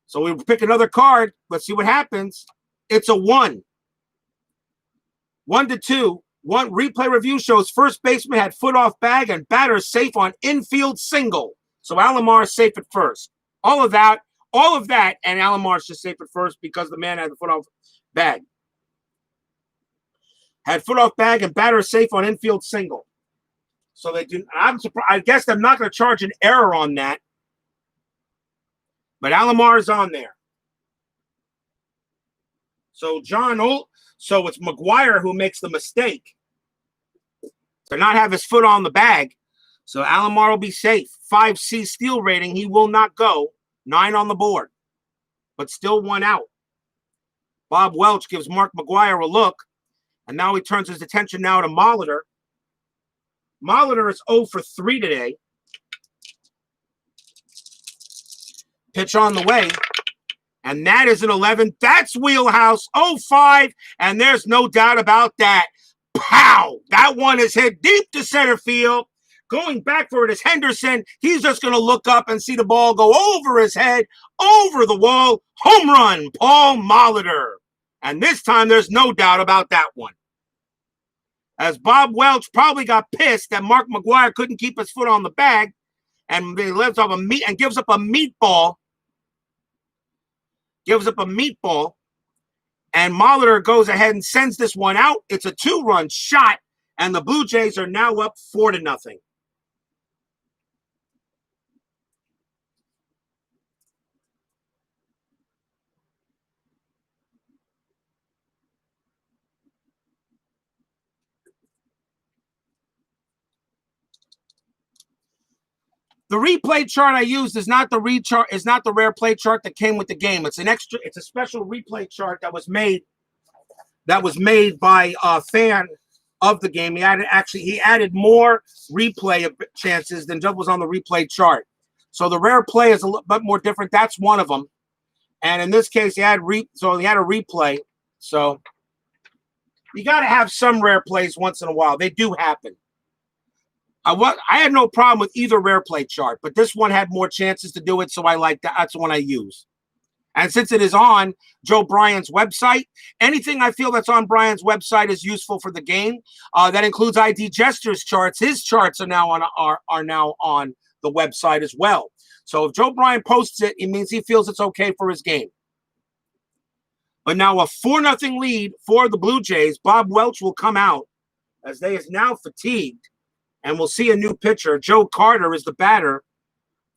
So we pick another card. Let's see what happens. It's a 1. 1-2. 1 replay review shows first baseman had foot off bag and batter safe on infield single. So Alomar is safe at first. All of that, and Alomar's just safe at first because the man had the foot off bag. Had foot off bag and batter safe on infield single. So they do. I'm surprised. I guess I'm not going to charge an error on that. But Alomar is on there. So so it's McGuire who makes the mistake. to not have his foot on the bag. So Alomar will be safe. 5C steal rating. He will not go. 9 on the board, but still 1 out. Bob Welch gives Mark McGuire a look, and now he turns his attention now to Molitor. Molitor is 0 for 3 today. Pitch on the way, and that is an 11. That's wheelhouse. 0-5, and there's no doubt about that. Pow! That one is hit deep to center field. Going back for it is Henderson. He's just going to look up and see the ball go over his head, over the wall. Home run, Paul Molitor. And this time, there's no doubt about that one. As Bob Welch probably got pissed that Mark McGuire couldn't keep his foot on the bag, and he gives up a meatball. And Molitor goes ahead and sends this one out. It's a 2-run shot, and the Blue Jays are now up 4-0. The replay chart I used is not the rare play chart that came with the game. It's a special replay chart that was made by a fan of the game. He added more replay chances than was on the replay chart. So the rare play is a little bit more different. That's one of them. And in this case, he had a replay. So you got to have some rare plays once in a while. They do happen. I had no problem with either rare play chart, but this one had more chances to do it, so I like that. That's the one I use. And since it is on Joe Bryan's website, anything I feel that's on Bryan's website is useful for the game. That includes ID Gestures charts. His charts are now on the website as well. So if Joe Bryan posts it, it means he feels it's okay for his game. But now a 4-0 lead for the Blue Jays. Bob Welch will come out as they is now fatigued. And we'll see a new pitcher. Joe Carter is the batter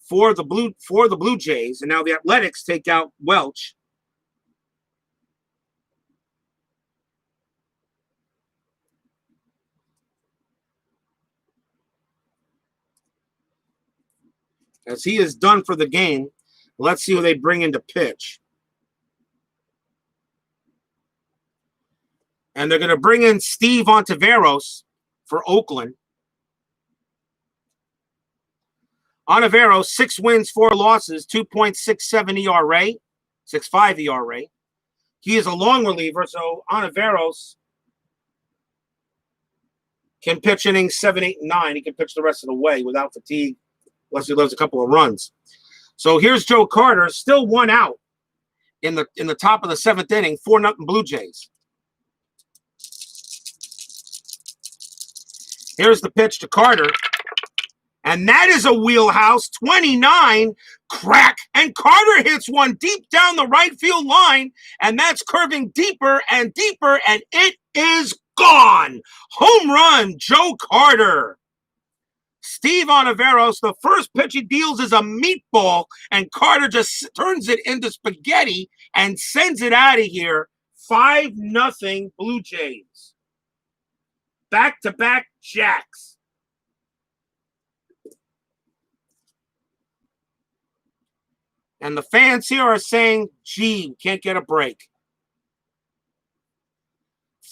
for the Blue Jays. And now the Athletics take out Welch. As he is done for the game, let's see who they bring in to pitch. And they're going to bring in Steve Ontiveros for Oakland. Ontiveros, 6 wins, 4 losses, 2.67 ERA, 6.5 ERA. He is a long reliever, so Ontiveros can pitch innings 7, 8, and 9. He can pitch the rest of the way without fatigue, unless he leaves a couple of runs. So here's Joe Carter, still 1 out in the top of the 7th inning, 4-0 Blue Jays. Here's the pitch to Carter. And that is a wheelhouse, 29, crack. And Carter hits one deep down the right field line, and that's curving deeper and deeper, and it is gone. Home run, Joe Carter. Steve Ontiveros, the first pitch he deals is a meatball, and Carter just turns it into spaghetti and sends it out of here. 5-0 Blue Jays. Back-to-back jacks. And the fans here are saying, gee, can't get a break.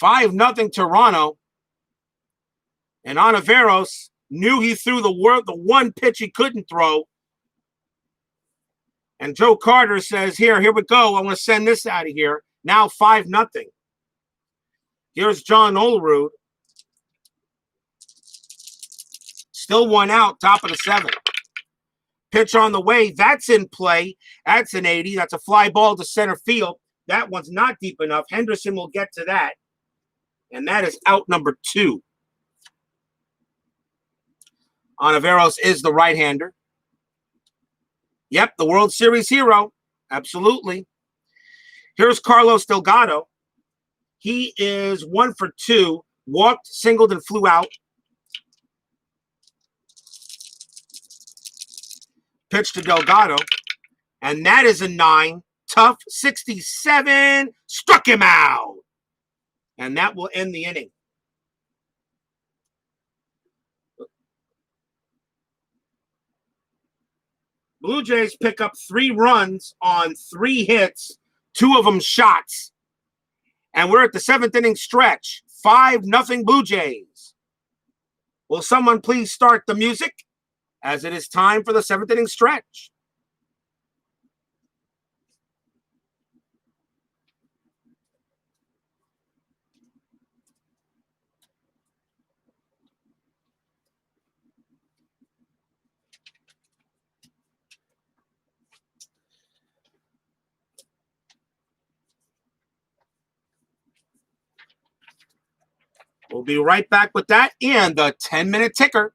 5-0 Toronto. And Ontiveros knew he threw the one pitch he couldn't throw. And Joe Carter says, here we go. I'm going to send this out of here. Now 5-0. Here's John Olerud. Still 1 out, top of the 7th. Pitch on the way. That's in play. That's an 80. That's a fly ball to center field. That one's not deep enough. Henderson will get to that. And that is out number 2. Ontiveros is the right-hander. Yep, the World Series hero. Absolutely. Here's Carlos Delgado. He is 1 for 2. Walked, singled, and flew out. Pitch to Delgado, and that is a 9. Tough, 67, struck him out. And that will end the inning. Blue Jays pick up 3 runs on 3 hits, 2 of them shots. And we're at the 7th inning stretch. 5-0 Blue Jays. Will someone please start the music, as it is time for the 7th inning stretch? We'll be right back with that and the 10-minute ticker.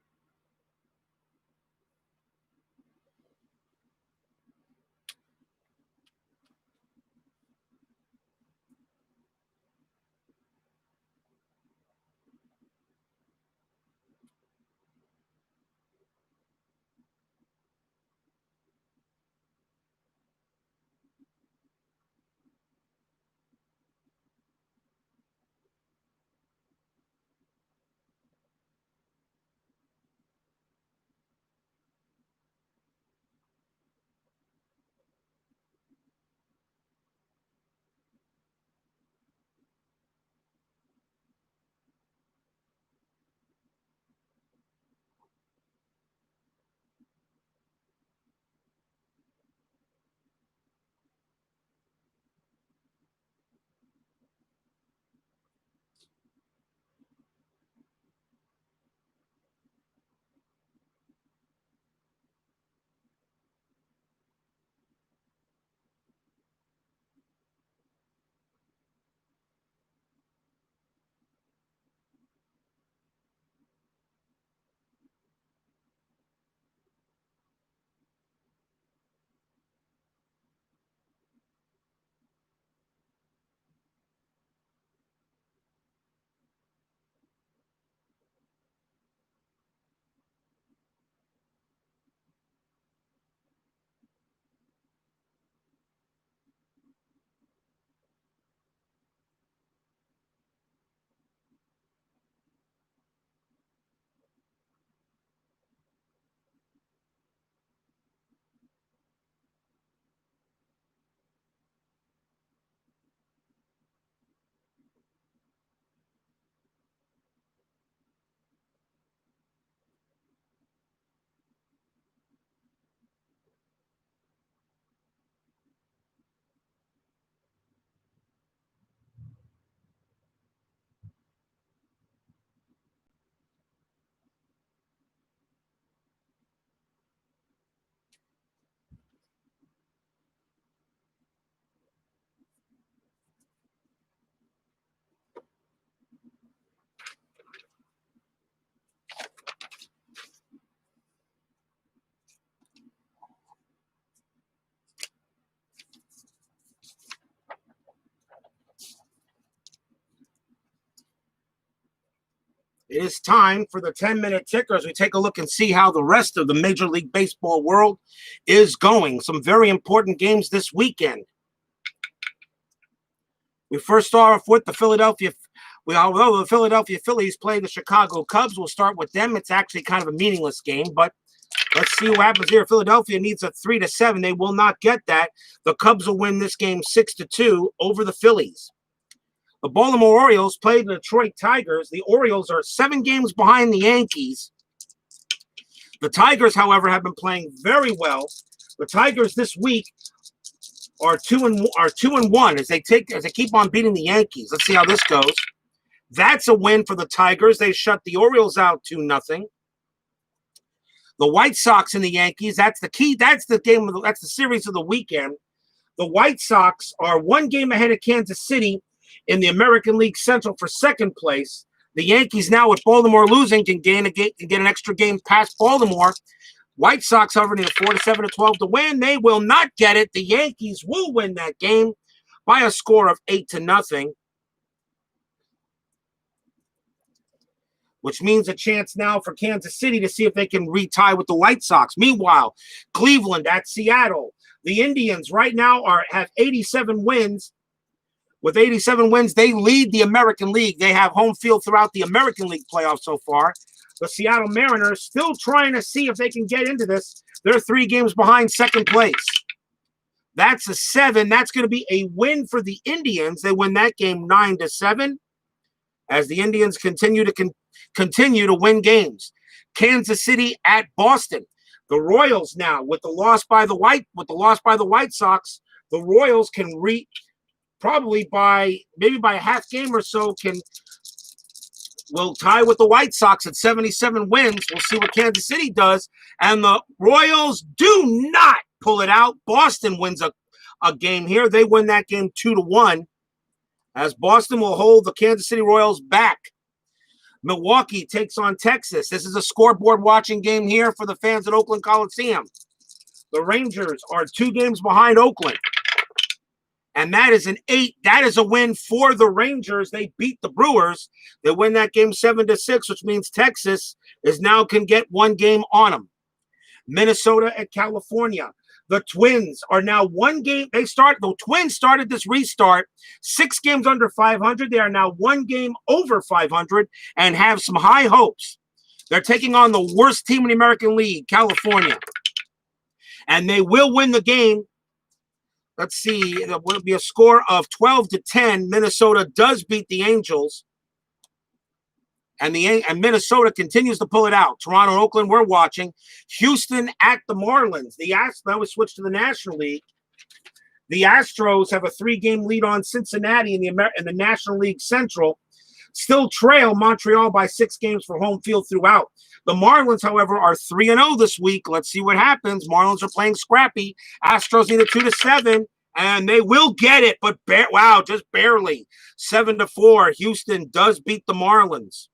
It is time for the 10-minute ticker as we take a look and see how the rest of the Major League Baseball world is going. Some very important games this weekend. We first start off with the Philadelphia Phillies play the Chicago Cubs. We'll start with them. It's actually kind of a meaningless game, but let's see what happens here. Philadelphia needs a 3-7. They will not get that. The Cubs will win this game 6-2 over the Phillies. The Baltimore Orioles play the Detroit Tigers. The Orioles are 7 games behind the Yankees. The Tigers, however, have been playing very well. The Tigers this week are 2-1 as they keep on beating the Yankees. Let's see how this goes. That's a win for the Tigers. They shut the Orioles out 2-0. The White Sox and the Yankees. That's the key. That's the game. That's the series of the weekend. The White Sox are 1 game ahead of Kansas City in the American League Central for 2nd place. The Yankees now, with Baltimore losing, can get an extra game past Baltimore. White Sox, however, need a 4-7 to 12 to win. They will not get it. The Yankees will win that game by a score of 8-0, which means a chance now for Kansas City to see if they can retie with the White Sox. Meanwhile, Cleveland at Seattle. The Indians right now have 87 wins. With 87 wins, they lead the American League. They have home field throughout the American League playoffs so far. The Seattle Mariners still trying to see if they can get into this. They're 3 games behind second place. That's a 7. That's going to be a win for the Indians. They win that game 9-7 as the Indians continue to win games. Kansas City at Boston. The Royals now with the loss by the White Sox, the Royals can probably by a half game or so will tie with the White Sox at 77 wins. We'll see what Kansas City does. And the Royals do not pull it out. Boston wins a game here. They win that game 2-1 as Boston will hold the Kansas City Royals back. Milwaukee takes on Texas. This is a scoreboard watching game here for the fans at Oakland Coliseum. The Rangers are 2 games behind Oakland. And that is an 8. That is a win for the Rangers. They beat the Brewers. They win that game 7-6, which means Texas can get 1 game on them. Minnesota at California. The Twins are now 1 game. The Twins started this restart 6 games under 500. They are now 1 game over 500 and have some high hopes. They're taking on the worst team in the American League, California. And they will win the game. Let's see. It will be a score of 12-10. Minnesota does beat the Angels. And Minnesota continues to pull it out. Toronto and Oakland, we're watching. Houston at the Marlins. Now we switch to the National League. The Astros have a 3-game lead on Cincinnati in the National League Central. Still trail Montreal by 6 games for home field throughout. The Marlins, however, are 3-0 this week. Let's see what happens. Marlins are playing scrappy. Astros need a 2-7, and they will get it, but just barely. 7-4. Houston does beat the Marlins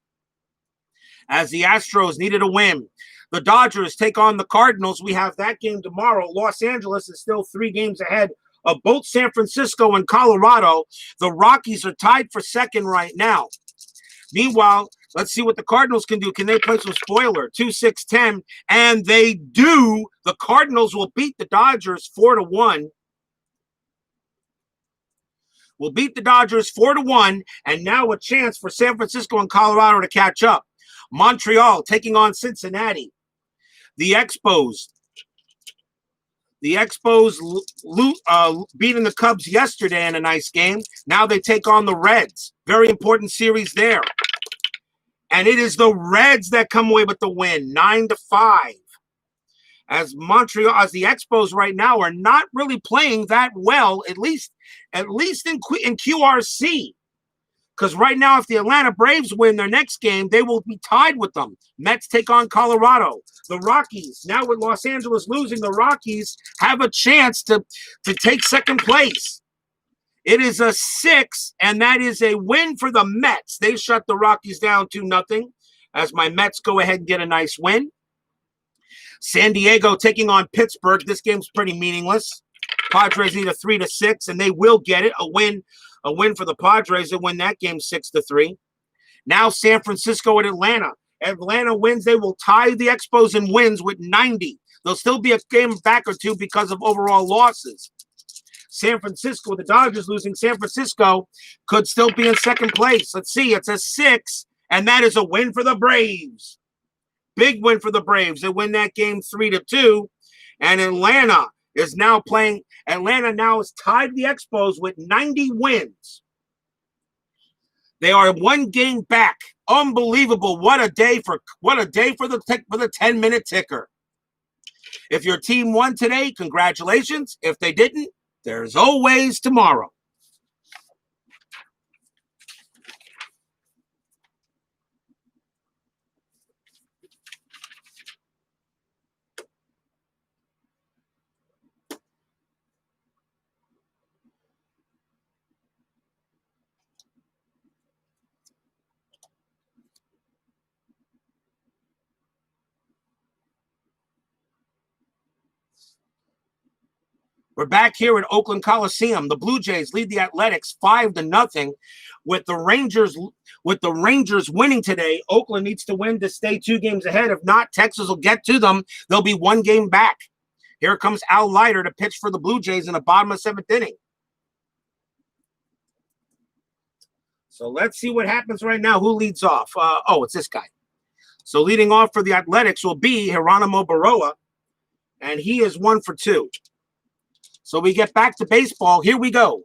as the Astros needed a win. The Dodgers take on the Cardinals. We have that game tomorrow. Los Angeles is still 3 games ahead of both San Francisco and Colorado. The Rockies are tied for second right now. Meanwhile, let's see what the Cardinals can do. Can they play some spoiler? 2-6-10, and they do. The Cardinals will beat the Dodgers 4-1. Will beat the Dodgers 4-1, and now a chance for San Francisco and Colorado to catch up. Montreal taking on Cincinnati. The Expos beating the Cubs yesterday in a nice game. Now they take on the Reds. Very important series there. And it is the Reds that come away with the win, 9-5. As the Expos right now are not really playing that well, at least in QRC. Because right now, if the Atlanta Braves win their next game, they will be tied with them. Mets take on Colorado. The Rockies, now with Los Angeles losing, the Rockies have a chance to take second place. It is a 6, and that is a win for the Mets. They shut the Rockies down 2-0 as my Mets go ahead and get a nice win. San Diego taking on Pittsburgh. This game's pretty meaningless. Padres need a 3-6, and they will get it. A win for the Padres. They win that game 6-3. Now San Francisco and Atlanta. Atlanta wins. They will tie the Expos in wins with 90. There'll still be a game back or two because of overall losses. San Francisco, the Dodgers losing. San Francisco could still be in second place. Let's see. It's a 6, and that is a win for the Braves. Big win for the Braves. They win that game 3-2, and Atlanta now has tied the Expos with 90 wins. They are 1 game back. Unbelievable. What a day for the 10-minute ticker. If your team won today, congratulations. If they didn't, there's always tomorrow. We're back here at Oakland Coliseum. The Blue Jays lead the Athletics 5-0. With the Rangers winning today, Oakland needs to win to stay 2 games ahead. If not, Texas will get to them. They'll be 1 game back. Here comes Leiter to pitch for the Blue Jays in the bottom of 7th inning. So let's see what happens right now. Who leads off? It's this guy. So leading off for the Athletics will be Geronimo Baroa, and he is 1 for 2. So we get back to baseball. Here we go.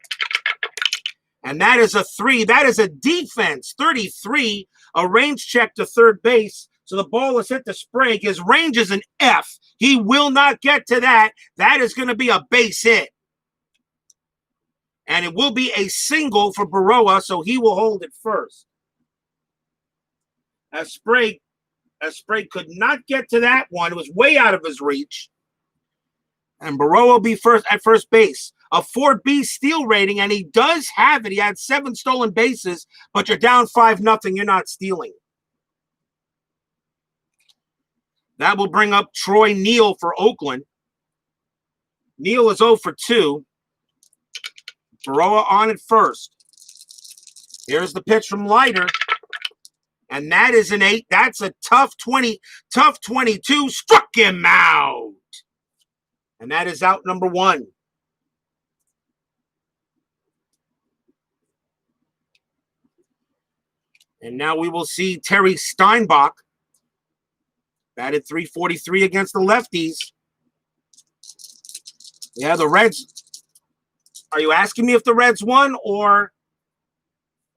And that is a 3. That is a defense. 33, a range check to third base. So the ball is hit the Sprague. His range is an F. He will not get to that. That is going to be a base hit. And it will be a single for Baroa, so he will hold it first. As Sprague could not get to that one. It was way out of his reach. And Baroa will be first at first base. A 4B steal rating, and he does have it. He had 7 stolen bases, but you're down 5-0. You're not stealing. That will bring up Troy Neal for Oakland. Neal is 0 for 2. Baroa on at first. Here's the pitch from Leiter. And that is an 8. That's a tough 22. Struck him out. And that is out number 1. And now we will see Terry Steinbach batted .343 against the lefties. Yeah, the Reds. Are you asking me if the Reds won, or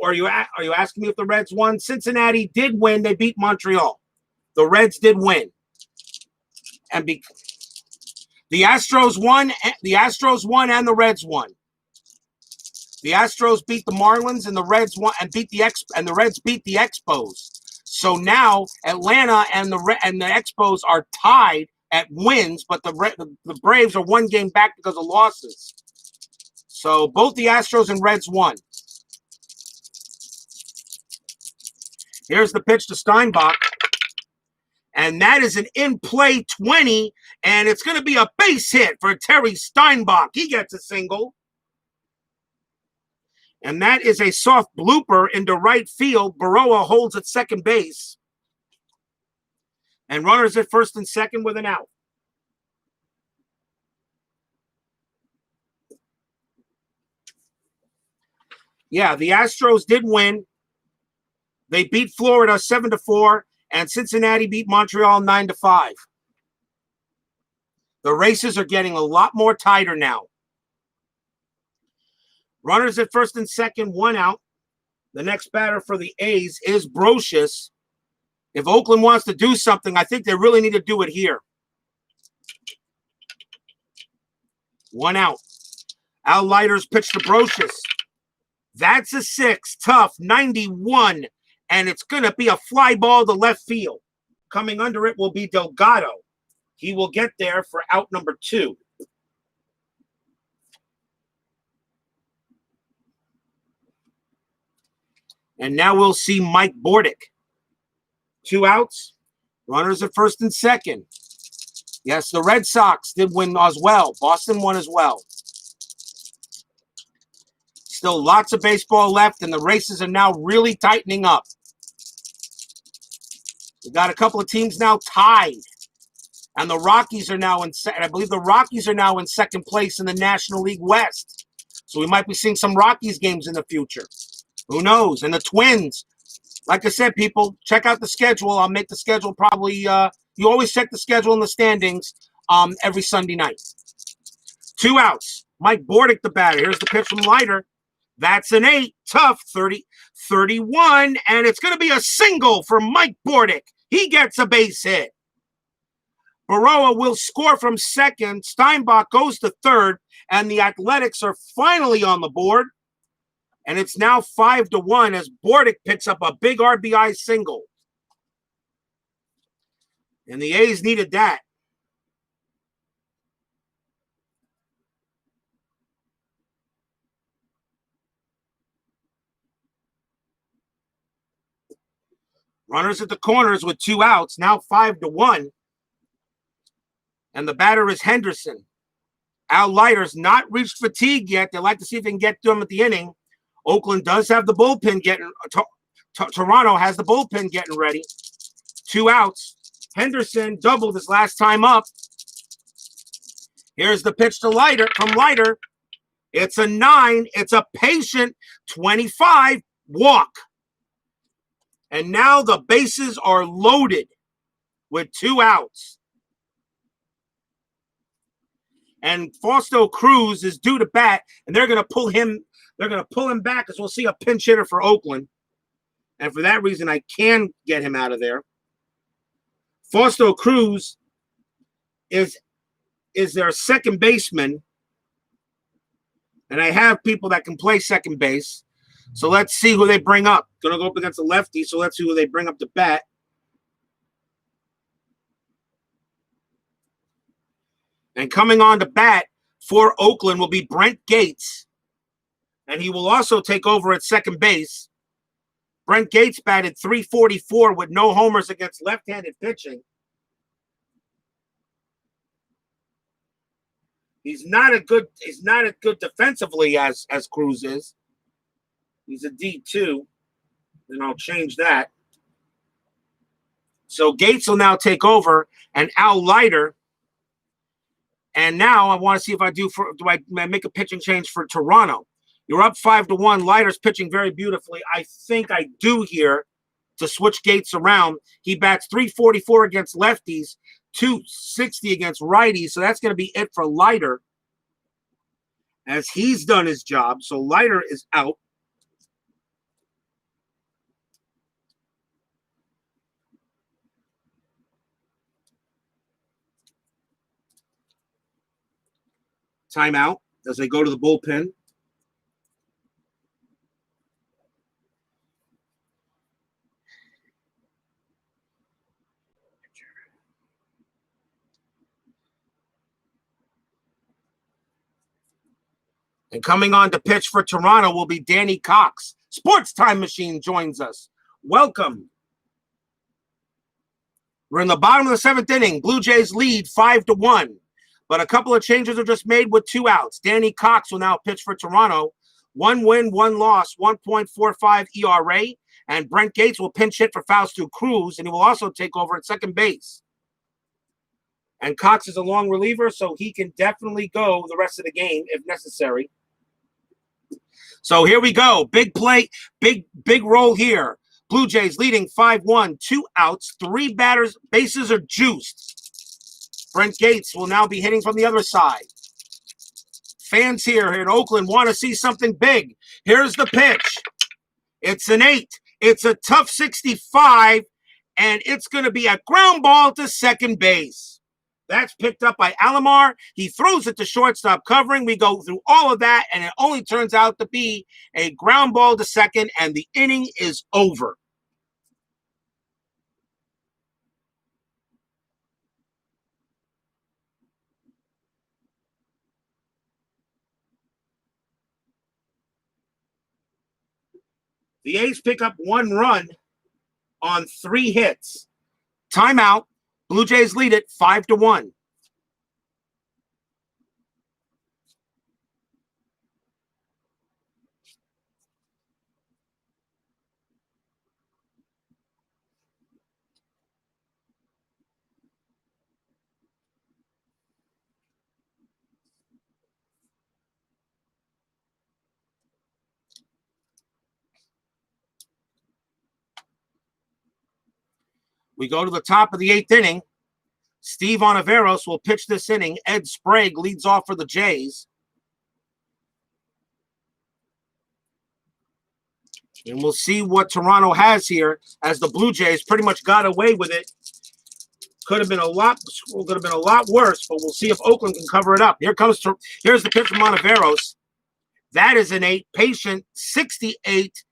are you asking me if the Reds won? Cincinnati did win. They beat Montreal. The Reds did win. And the Astros won. The Astros won, and the Reds won. The Astros beat the Marlins, and the Reds won and the Reds beat the Expos. So now Atlanta and the Expos are tied at wins, but the Braves are 1 game back because of losses. So both the Astros and Reds won. Here's the pitch to Steinbach. And that is an in-play 20, and it's going to be a base hit for Terry Steinbach. He gets a single. And that is a soft blooper into right field. Baroa holds at second base. And runners at first and second with an out. Yeah, the Astros did win. They beat Florida 7-4, and Cincinnati beat Montreal 9-5. The races are getting a lot more tighter now. Runners at first and second, 1 out. The next batter for the A's is Brocious. If Oakland wants to do something, I think they really need to do it here. 1 out. Al Leiter's pitch to Brocious. That's a 6. Tough. 91. And it's going to be a fly ball to left field. Coming under it will be Delgado. He will get there for out number 2. And now we'll see Mike Bordick. 2 outs. Runners at first and second. Yes, the Red Sox did win as well. Boston won as well. Still lots of baseball left, and the races are now really tightening up. We got a couple of teams now tied. And the Rockies are now I believe the Rockies are now in second place in the National League West. So we might be seeing some Rockies games in the future. Who knows? And the Twins. Like I said, people, check out the schedule. I'll make the schedule probably, you always check the schedule and the standings every Sunday night. 2 outs. Mike Bordick, the batter. Here's the pitch from Leiter. That's an 8. Tough. 31. And it's going to be a single for Mike Bordick. He gets a base hit. Baroa will score from second. Steinbach goes to third. And the Athletics are finally on the board. And it's now 5-1 as Bordick picks up a big RBI single. And the A's needed that. Runners at the corners with 2 outs, now 5-1. And the batter is Henderson. Al Leiter's not reached fatigue yet. They like to see if they can get to him at the inning. Oakland does have the bullpen getting. Toronto has the bullpen getting ready. 2 outs. Henderson doubled his last time up. Here's the pitch to Leiter from Leiter. It's a 9. It's a patient 25 walk. And now the bases are loaded with 2 outs. And Fausto Cruz is due to bat, and they're going to pull him. They're going to pull him back, as we'll see a pinch hitter for Oakland. And for that reason, I can get him out of there. Fausto Cruz is their second baseman. And I have people that can play second base. So let's see who they bring up. Going to go up against a lefty, so let's see who they bring up to bat. And coming on to bat for Oakland will be Brent Gates. And he will also take over at second base. Brent Gates batted .344 with no homers against left-handed pitching. He's not as good defensively as Cruz is. He's a D2. And I'll change that. So Gates will now take over, and Al Leiter. And now I want to see if do I make a pitching change for Toronto. You're up 5-1. Leiter's pitching very beautifully. I think I do here to switch Gates around. He bats .344 against lefties, .260 against righties. So that's going to be it for Leiter, as he's done his job. So Leiter is out. Timeout as they go to the bullpen. And coming on to pitch for Toronto will be Danny Cox. Sports Time Machine joins us. Welcome. We're in the bottom of the 7th inning. Blue Jays lead 5-1. But a couple of changes are just made with 2 outs. Danny Cox will now pitch for Toronto. 1 win, 1 loss, 1.45 ERA. And Brent Gates will pinch hit for Fausto Cruz, and he will also take over at second base. And Cox is a long reliever, so he can definitely go the rest of the game if necessary. So here we go. Big play, big roll here. Blue Jays leading 5-1, 2 outs, 3 batters, bases are juiced. Brent Gates will now be hitting from the other side. Fans here in Oakland want to see something big. Here's the pitch. It's an 8. It's a tough 65, and it's going to be a ground ball to second base. That's picked up by Alomar. He throws it to shortstop covering. We go through all of that, and it only turns out to be a ground ball to second, and the inning is over. The A's pick up 1 run on 3 hits. Timeout. Blue Jays lead it 5-1. We go to the top of the 8th inning. Steve Ontiveros will pitch this inning. Ed Sprague leads off for the Jays. And we'll see what Toronto has here, as the Blue Jays pretty much got away with it. Could have been a lot worse, but we'll see if Oakland can cover it up. Here's the pitch from Ontiveros. That is an 8. Patient, 68.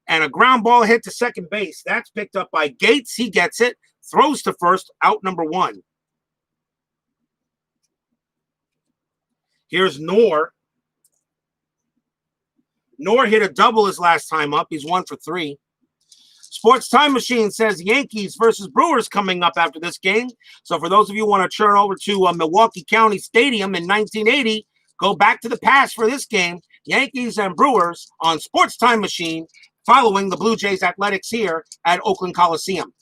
And a ground ball hit to second base. That's picked up by Gates. He gets it. Throws to first. Out number 1. Here's Knorr. Knorr hit a double his last time up. He's 1 for 3. Sports Time Machine says Yankees versus Brewers coming up after this game. So for those of you who want to turn over to Milwaukee County Stadium in 1980, go back to the past for this game. Yankees and Brewers on Sports Time Machine, following the Blue Jays Athletics here at Oakland Coliseum.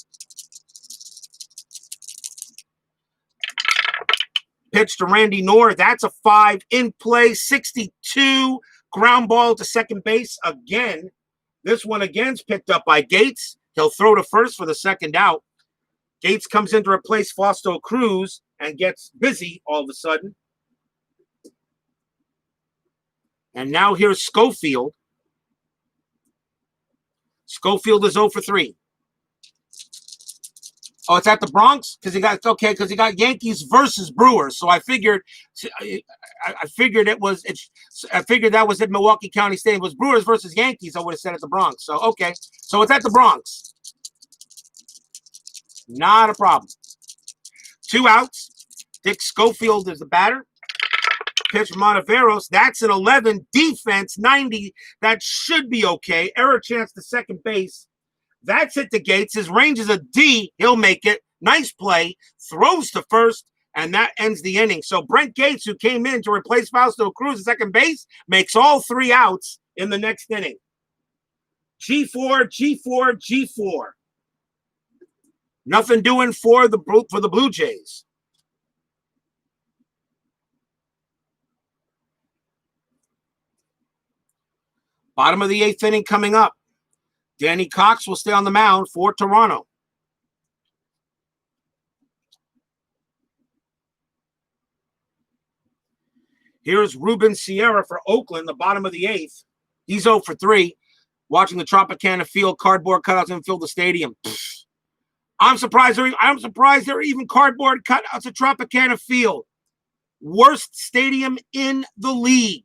Pitch to Randy Knorr. That's a 5. In play, 62. Ground ball to second base again. This one again's picked up by Gates. He'll throw to first for the second out. Gates comes in to replace Fausto Cruz and gets busy all of a sudden. And now here's Schofield. Schofield is 0 for 3. Oh, it's at the Bronx? Because he got Yankees versus Brewers. So I figured that was at Milwaukee County Stadium. It was Brewers versus Yankees. I would have said at the Bronx. So okay. So it's at the Bronx. Not a problem. 2 outs. Dick Schofield is the batter. Pitch from Monteveros. That's an 11. Defense 90. That should be okay. Error chance to second base. That's hit to Gates. His range is a D. He'll make it. Nice play. Throws to first, and that ends the inning. So Brent Gates, who came in to replace Fausto Cruz at second base, makes all 3 outs in the next inning. G4, G4, G4. Nothing doing for the Blue Jays. Bottom of the 8th inning coming up. Danny Cox will stay on the mound for Toronto. Here's Ruben Sierra for Oakland, the bottom of the 8th. He's 0 for 3. Watching the Tropicana Field, cardboard cutouts and fill the stadium. I'm surprised there are even cardboard cutouts at Tropicana Field. Worst stadium in the league.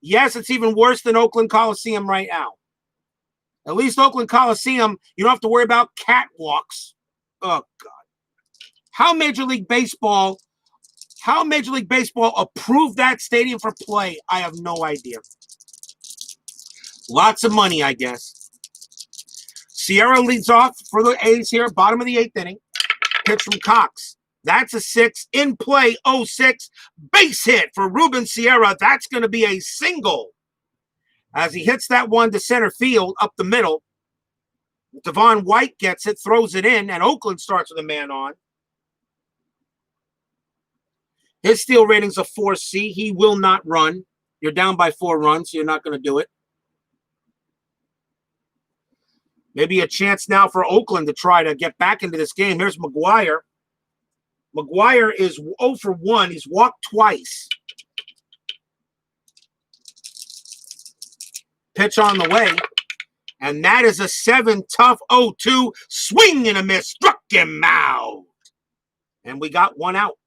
Yes, it's even worse than Oakland Coliseum right now. At least Oakland Coliseum, you don't have to worry about catwalks. Oh, God. How Major League Baseball approved that stadium for play, I have no idea. Lots of money, I guess. Sierra leads off for the A's here, bottom of the 8th inning. Pitch from Cox. That's a 6. In play, 0-6. Base hit for Ruben Sierra. That's going to be a single. As he hits that one to center field up the middle, Devon White gets it, throws it in, and Oakland starts with a man on. His steal rating's a 4C. He will not run. You're down by 4 runs, so you're not going to do it. Maybe a chance now for Oakland to try to get back into this game. Here's McGuire. McGuire is 0 for 1. He's walked twice. Pitch on the way. And that is a 7 tough 0-2. Swing and a miss. Struck him out. And we got 1 out.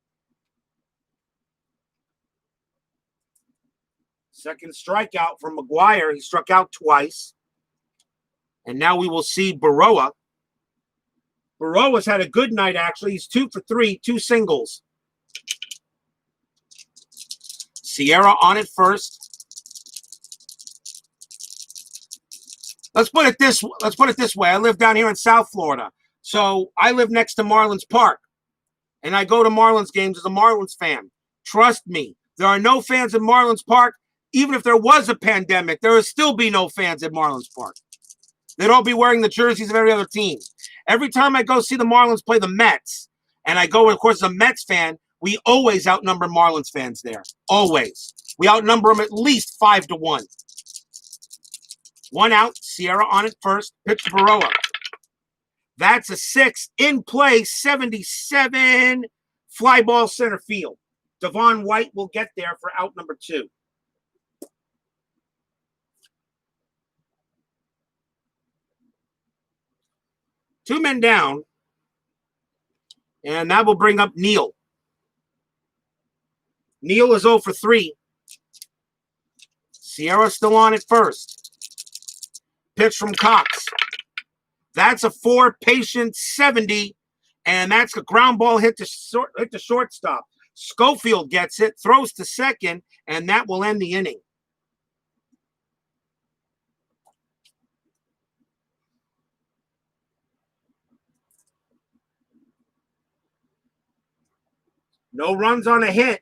Second strikeout from McGuire. He struck out twice. And now we will see Baroa. Baroa's had a good night, actually. He's 2 for 3, 2 singles. Sierra on it first. Let's put it this way. I live down here in South Florida. So I live next to Marlins Park. And I go to Marlins games as a Marlins fan. Trust me, there are no fans in Marlins Park. Even if there was a pandemic, there would still be no fans at Marlins Park. They'd all be wearing the jerseys of every other team. Every time I go see the Marlins play the Mets, and I go, of course, as a Mets fan, we always outnumber Marlins fans there. Always. We outnumber them at least 5-1. 1 out. Sierra on it first. Pitch to Baroa. That's a 6. In play, 77. Fly ball center field. Devon White will get there for out number 2. Two men down. And that will bring up Neal. Neal is 0 for 3. Sierra still on it first. Pitch from Cox. That's a 4, patient 70. And that's a ground ball hit to shortstop. Schofield gets it, throws to second, and that will end the inning. No runs on a hit.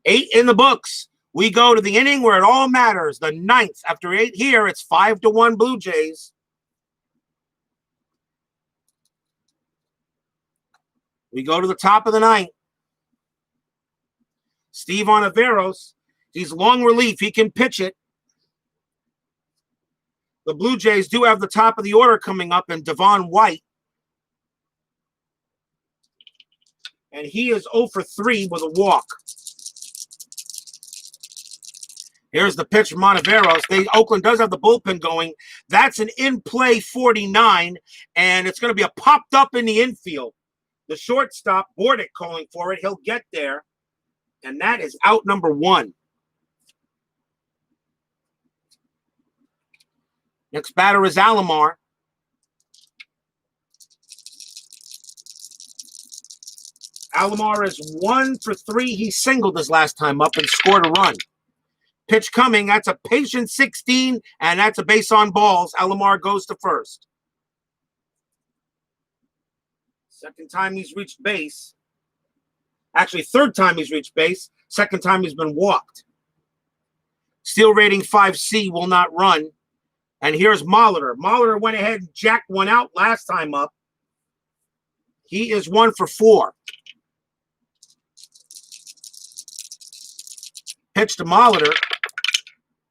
8 in the books. We go to the inning where it all matters. The 9th. After 8 here, it's 5-1 Blue Jays. We go to the top of the 9th. Steve Ontiveros. He's long relief. He can pitch it. The Blue Jays do have the top of the order coming up in Devon White. And he is 0 for 3 with a walk. Here's the pitch from Monteveros. Oakland does have the bullpen going. That's an in-play 49, and it's going to be a popped up in the infield. The shortstop, Bordick, calling for it. He'll get there, and that is out number 1. Next batter is Alomar. Alomar is 1 for 3. He singled his last time up and scored a run. Pitch coming. That's a patient 16, and that's a base on balls. Alomar goes to first. Second time he's reached base. Actually, third time he's reached base. Second time he's been walked. Steal rating 5C will not run. And here's Molitor. Molitor went ahead and jacked one out last time up. He is 1 for 4. Pitch to Molitor.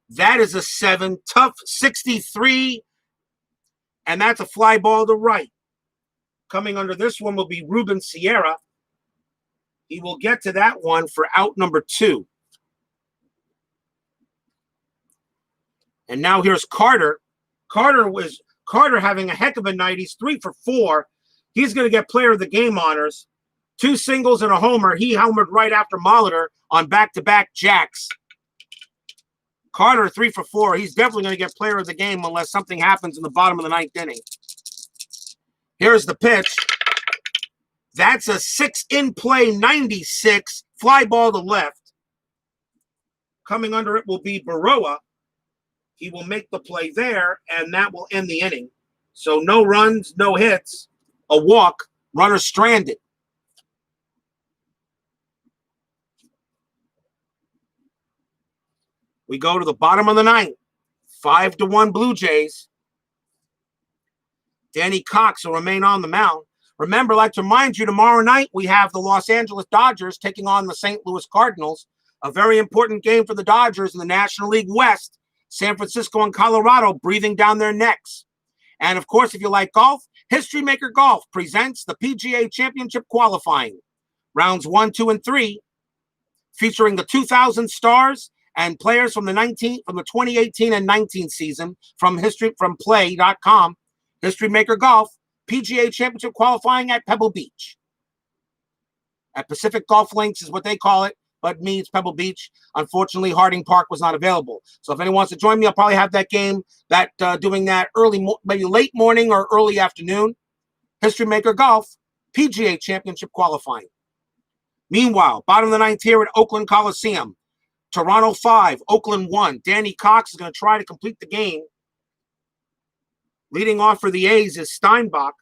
That is a 7. Tough 63. And that's a fly ball to right. Coming under this one will be Ruben Sierra. He will get to that one for out number 2. And now here's Carter. Carter having a heck of a night. He's 3 for 4. He's going to get player of the game honors. 2 singles and a homer. He homered right after Molitor on back-to-back jacks. Carter, 3 for 4. He's definitely going to get player of the game unless something happens in the bottom of the 9th inning. Here's the pitch. That's a 6 in play 96. Fly ball to left. Coming under it will be Baroa. He will make the play there, and that will end the inning. So no runs, no hits, a walk, runner stranded. We go to the bottom of the 9th. 5-1 Blue Jays. Danny Cox will remain on the mound. Remember, I'd like to remind you, tomorrow night we have the Los Angeles Dodgers taking on the St. Louis Cardinals. A very important game for the Dodgers in the National League West. San Francisco and Colorado breathing down their necks. And, of course, if you like golf, History Maker Golf presents the PGA Championship qualifying. Rounds 1, 2, and 3, featuring the 2,000 stars and players from the 2018 and 19 season from play.com. History Maker Golf, PGA Championship qualifying at Pebble Beach. At Pacific Golf Links is what they call it, but me, it's Pebble Beach. Unfortunately, Harding Park was not available. So if anyone wants to join me, I'll probably have that game, doing that early, maybe late morning or early afternoon. History Maker Golf, PGA Championship qualifying. Meanwhile, bottom of the 9th here at Oakland Coliseum. Toronto 5, Oakland 1. Danny Cox is going to try to complete the game. Leading off for the A's is Steinbach.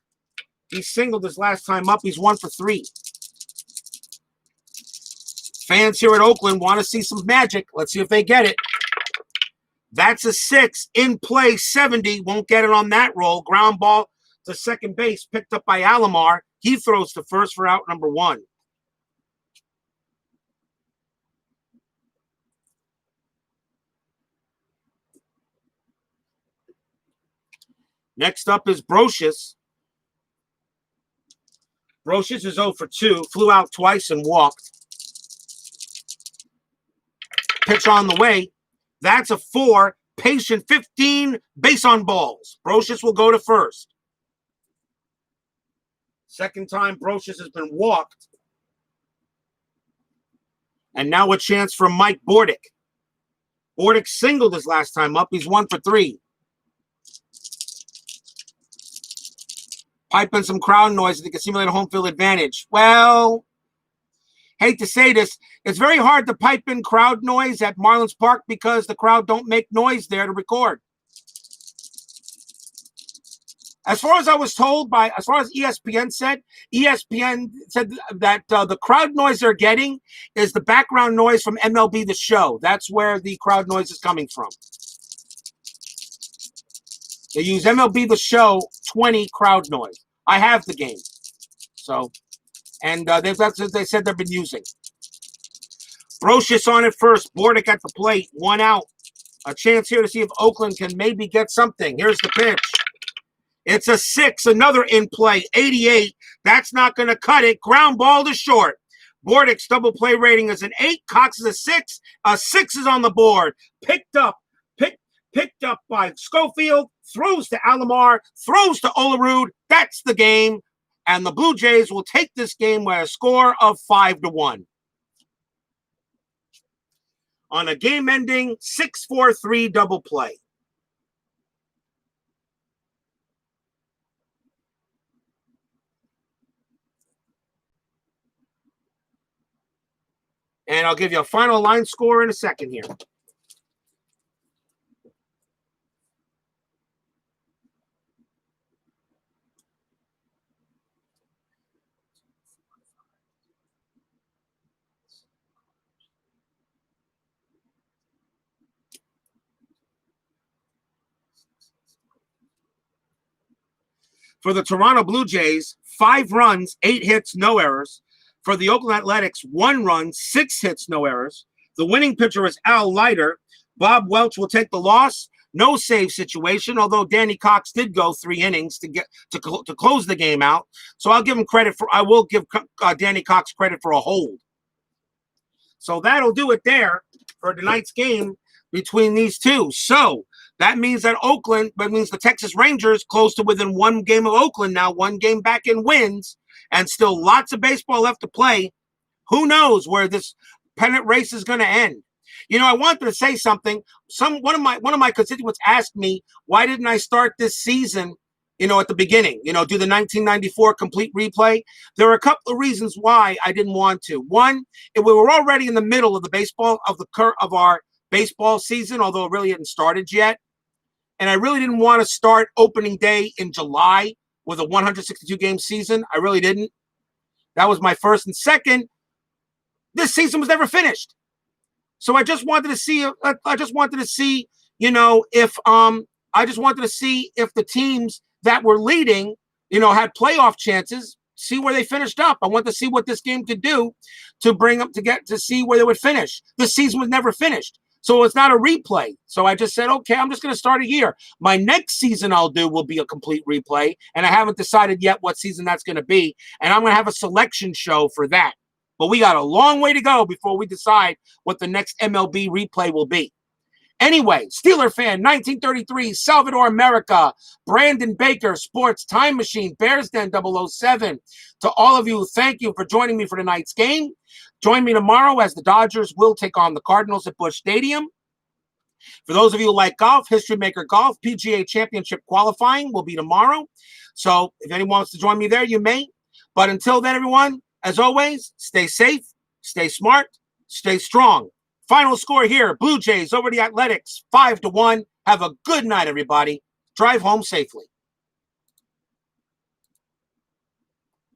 He singled his last time up. He's 1 for 3. Fans here at Oakland want to see some magic. Let's see if they get it. That's a 6. In play 70. Won't get it on that roll. Ground ball to second base. Picked up by Alomar. He throws to first for out number 1. Next up is Brocious. Brocious is 0 for 2. Flew out twice and walked. Pitch on the way. That's a 4. Patient 15. Base on balls. Brocious will go to first. Second time Brocious has been walked. And now a chance for Mike Bordick. Bordick singled his last time up. He's 1 for 3. Pipe in some crowd noise to accumulate a home field advantage. Well, hate to say this, it's very hard to pipe in crowd noise at Marlins Park because the crowd don't make noise there to record. As far as I was told as far as ESPN said that the crowd noise they're getting is the background noise from MLB The Show. That's where the crowd noise is coming from. They use MLB The Show 20 crowd noise. I have the game. So, and that's what they said they've been using. Brocious on it first. Bordick at the plate. 1 out. A chance here to see if Oakland can maybe get something. Here's the pitch. It's a 6, another in play, 88. That's not going to cut it. Ground ball to short. Bordick's double play rating is an 8. Cox is a 6. A 6 is on the board. Picked up by Schofield. Throws to Alomar. Throws to Olerud. That's the game. And the Blue Jays will take this game by a score of 5-1. On a game-ending 6-4-3 double play. And I'll give you a final line score in a second here. For the Toronto Blue Jays, 5 runs, 8 hits, no errors. For the Oakland Athletics, 1 run, 6 hits, no errors. The winning pitcher is Leiter. Bob Welch will take the loss. No save situation, although Danny Cox did go 3 innings to close the game out. So I will give Danny Cox credit for a hold. So that'll do it there for tonight's game between these two. So that means that the Texas Rangers close to within 1 game of Oakland now, 1 game back in wins. And still lots of baseball left to play. Who knows where this pennant race is going to end? You know, I wanted to say something. One of my constituents asked me, why didn't I start this season, at the beginning, do the 1994 complete replay? There are a couple of reasons why I didn't want to. One, we were already in the middle of of our baseball season, although it really hadn't started yet. And I really didn't want to start opening day in July with a 162-game season. I really didn't. That was my first. And second, this season was never finished. So I just wanted to see, if the teams that were leading, had playoff chances, see where they finished up. I want to see what this game could do to see where they would finish. This season was never finished. So it's not a replay. So I just said, okay, I'm just going to start a year. My next season will be a complete replay. And I haven't decided yet what season that's going to be. And I'm going to have a selection show for that. But we got a long way to go before we decide what the next MLB replay will be. Anyway, Steeler fan, 1933, Salvador America, Brandon Baker, Sports Time Machine, Bears Den 007. To all of you, thank you for joining me for tonight's game. Join me tomorrow as the Dodgers will take on the Cardinals at Busch Stadium. For those of you who like golf, History Maker Golf PGA Championship qualifying will be tomorrow. So if anyone wants to join me there, you may. But until then, everyone, as always, stay safe, stay smart, stay strong. Final score here, Blue Jays over the Athletics, 5-1. Have a good night, everybody. Drive home safely.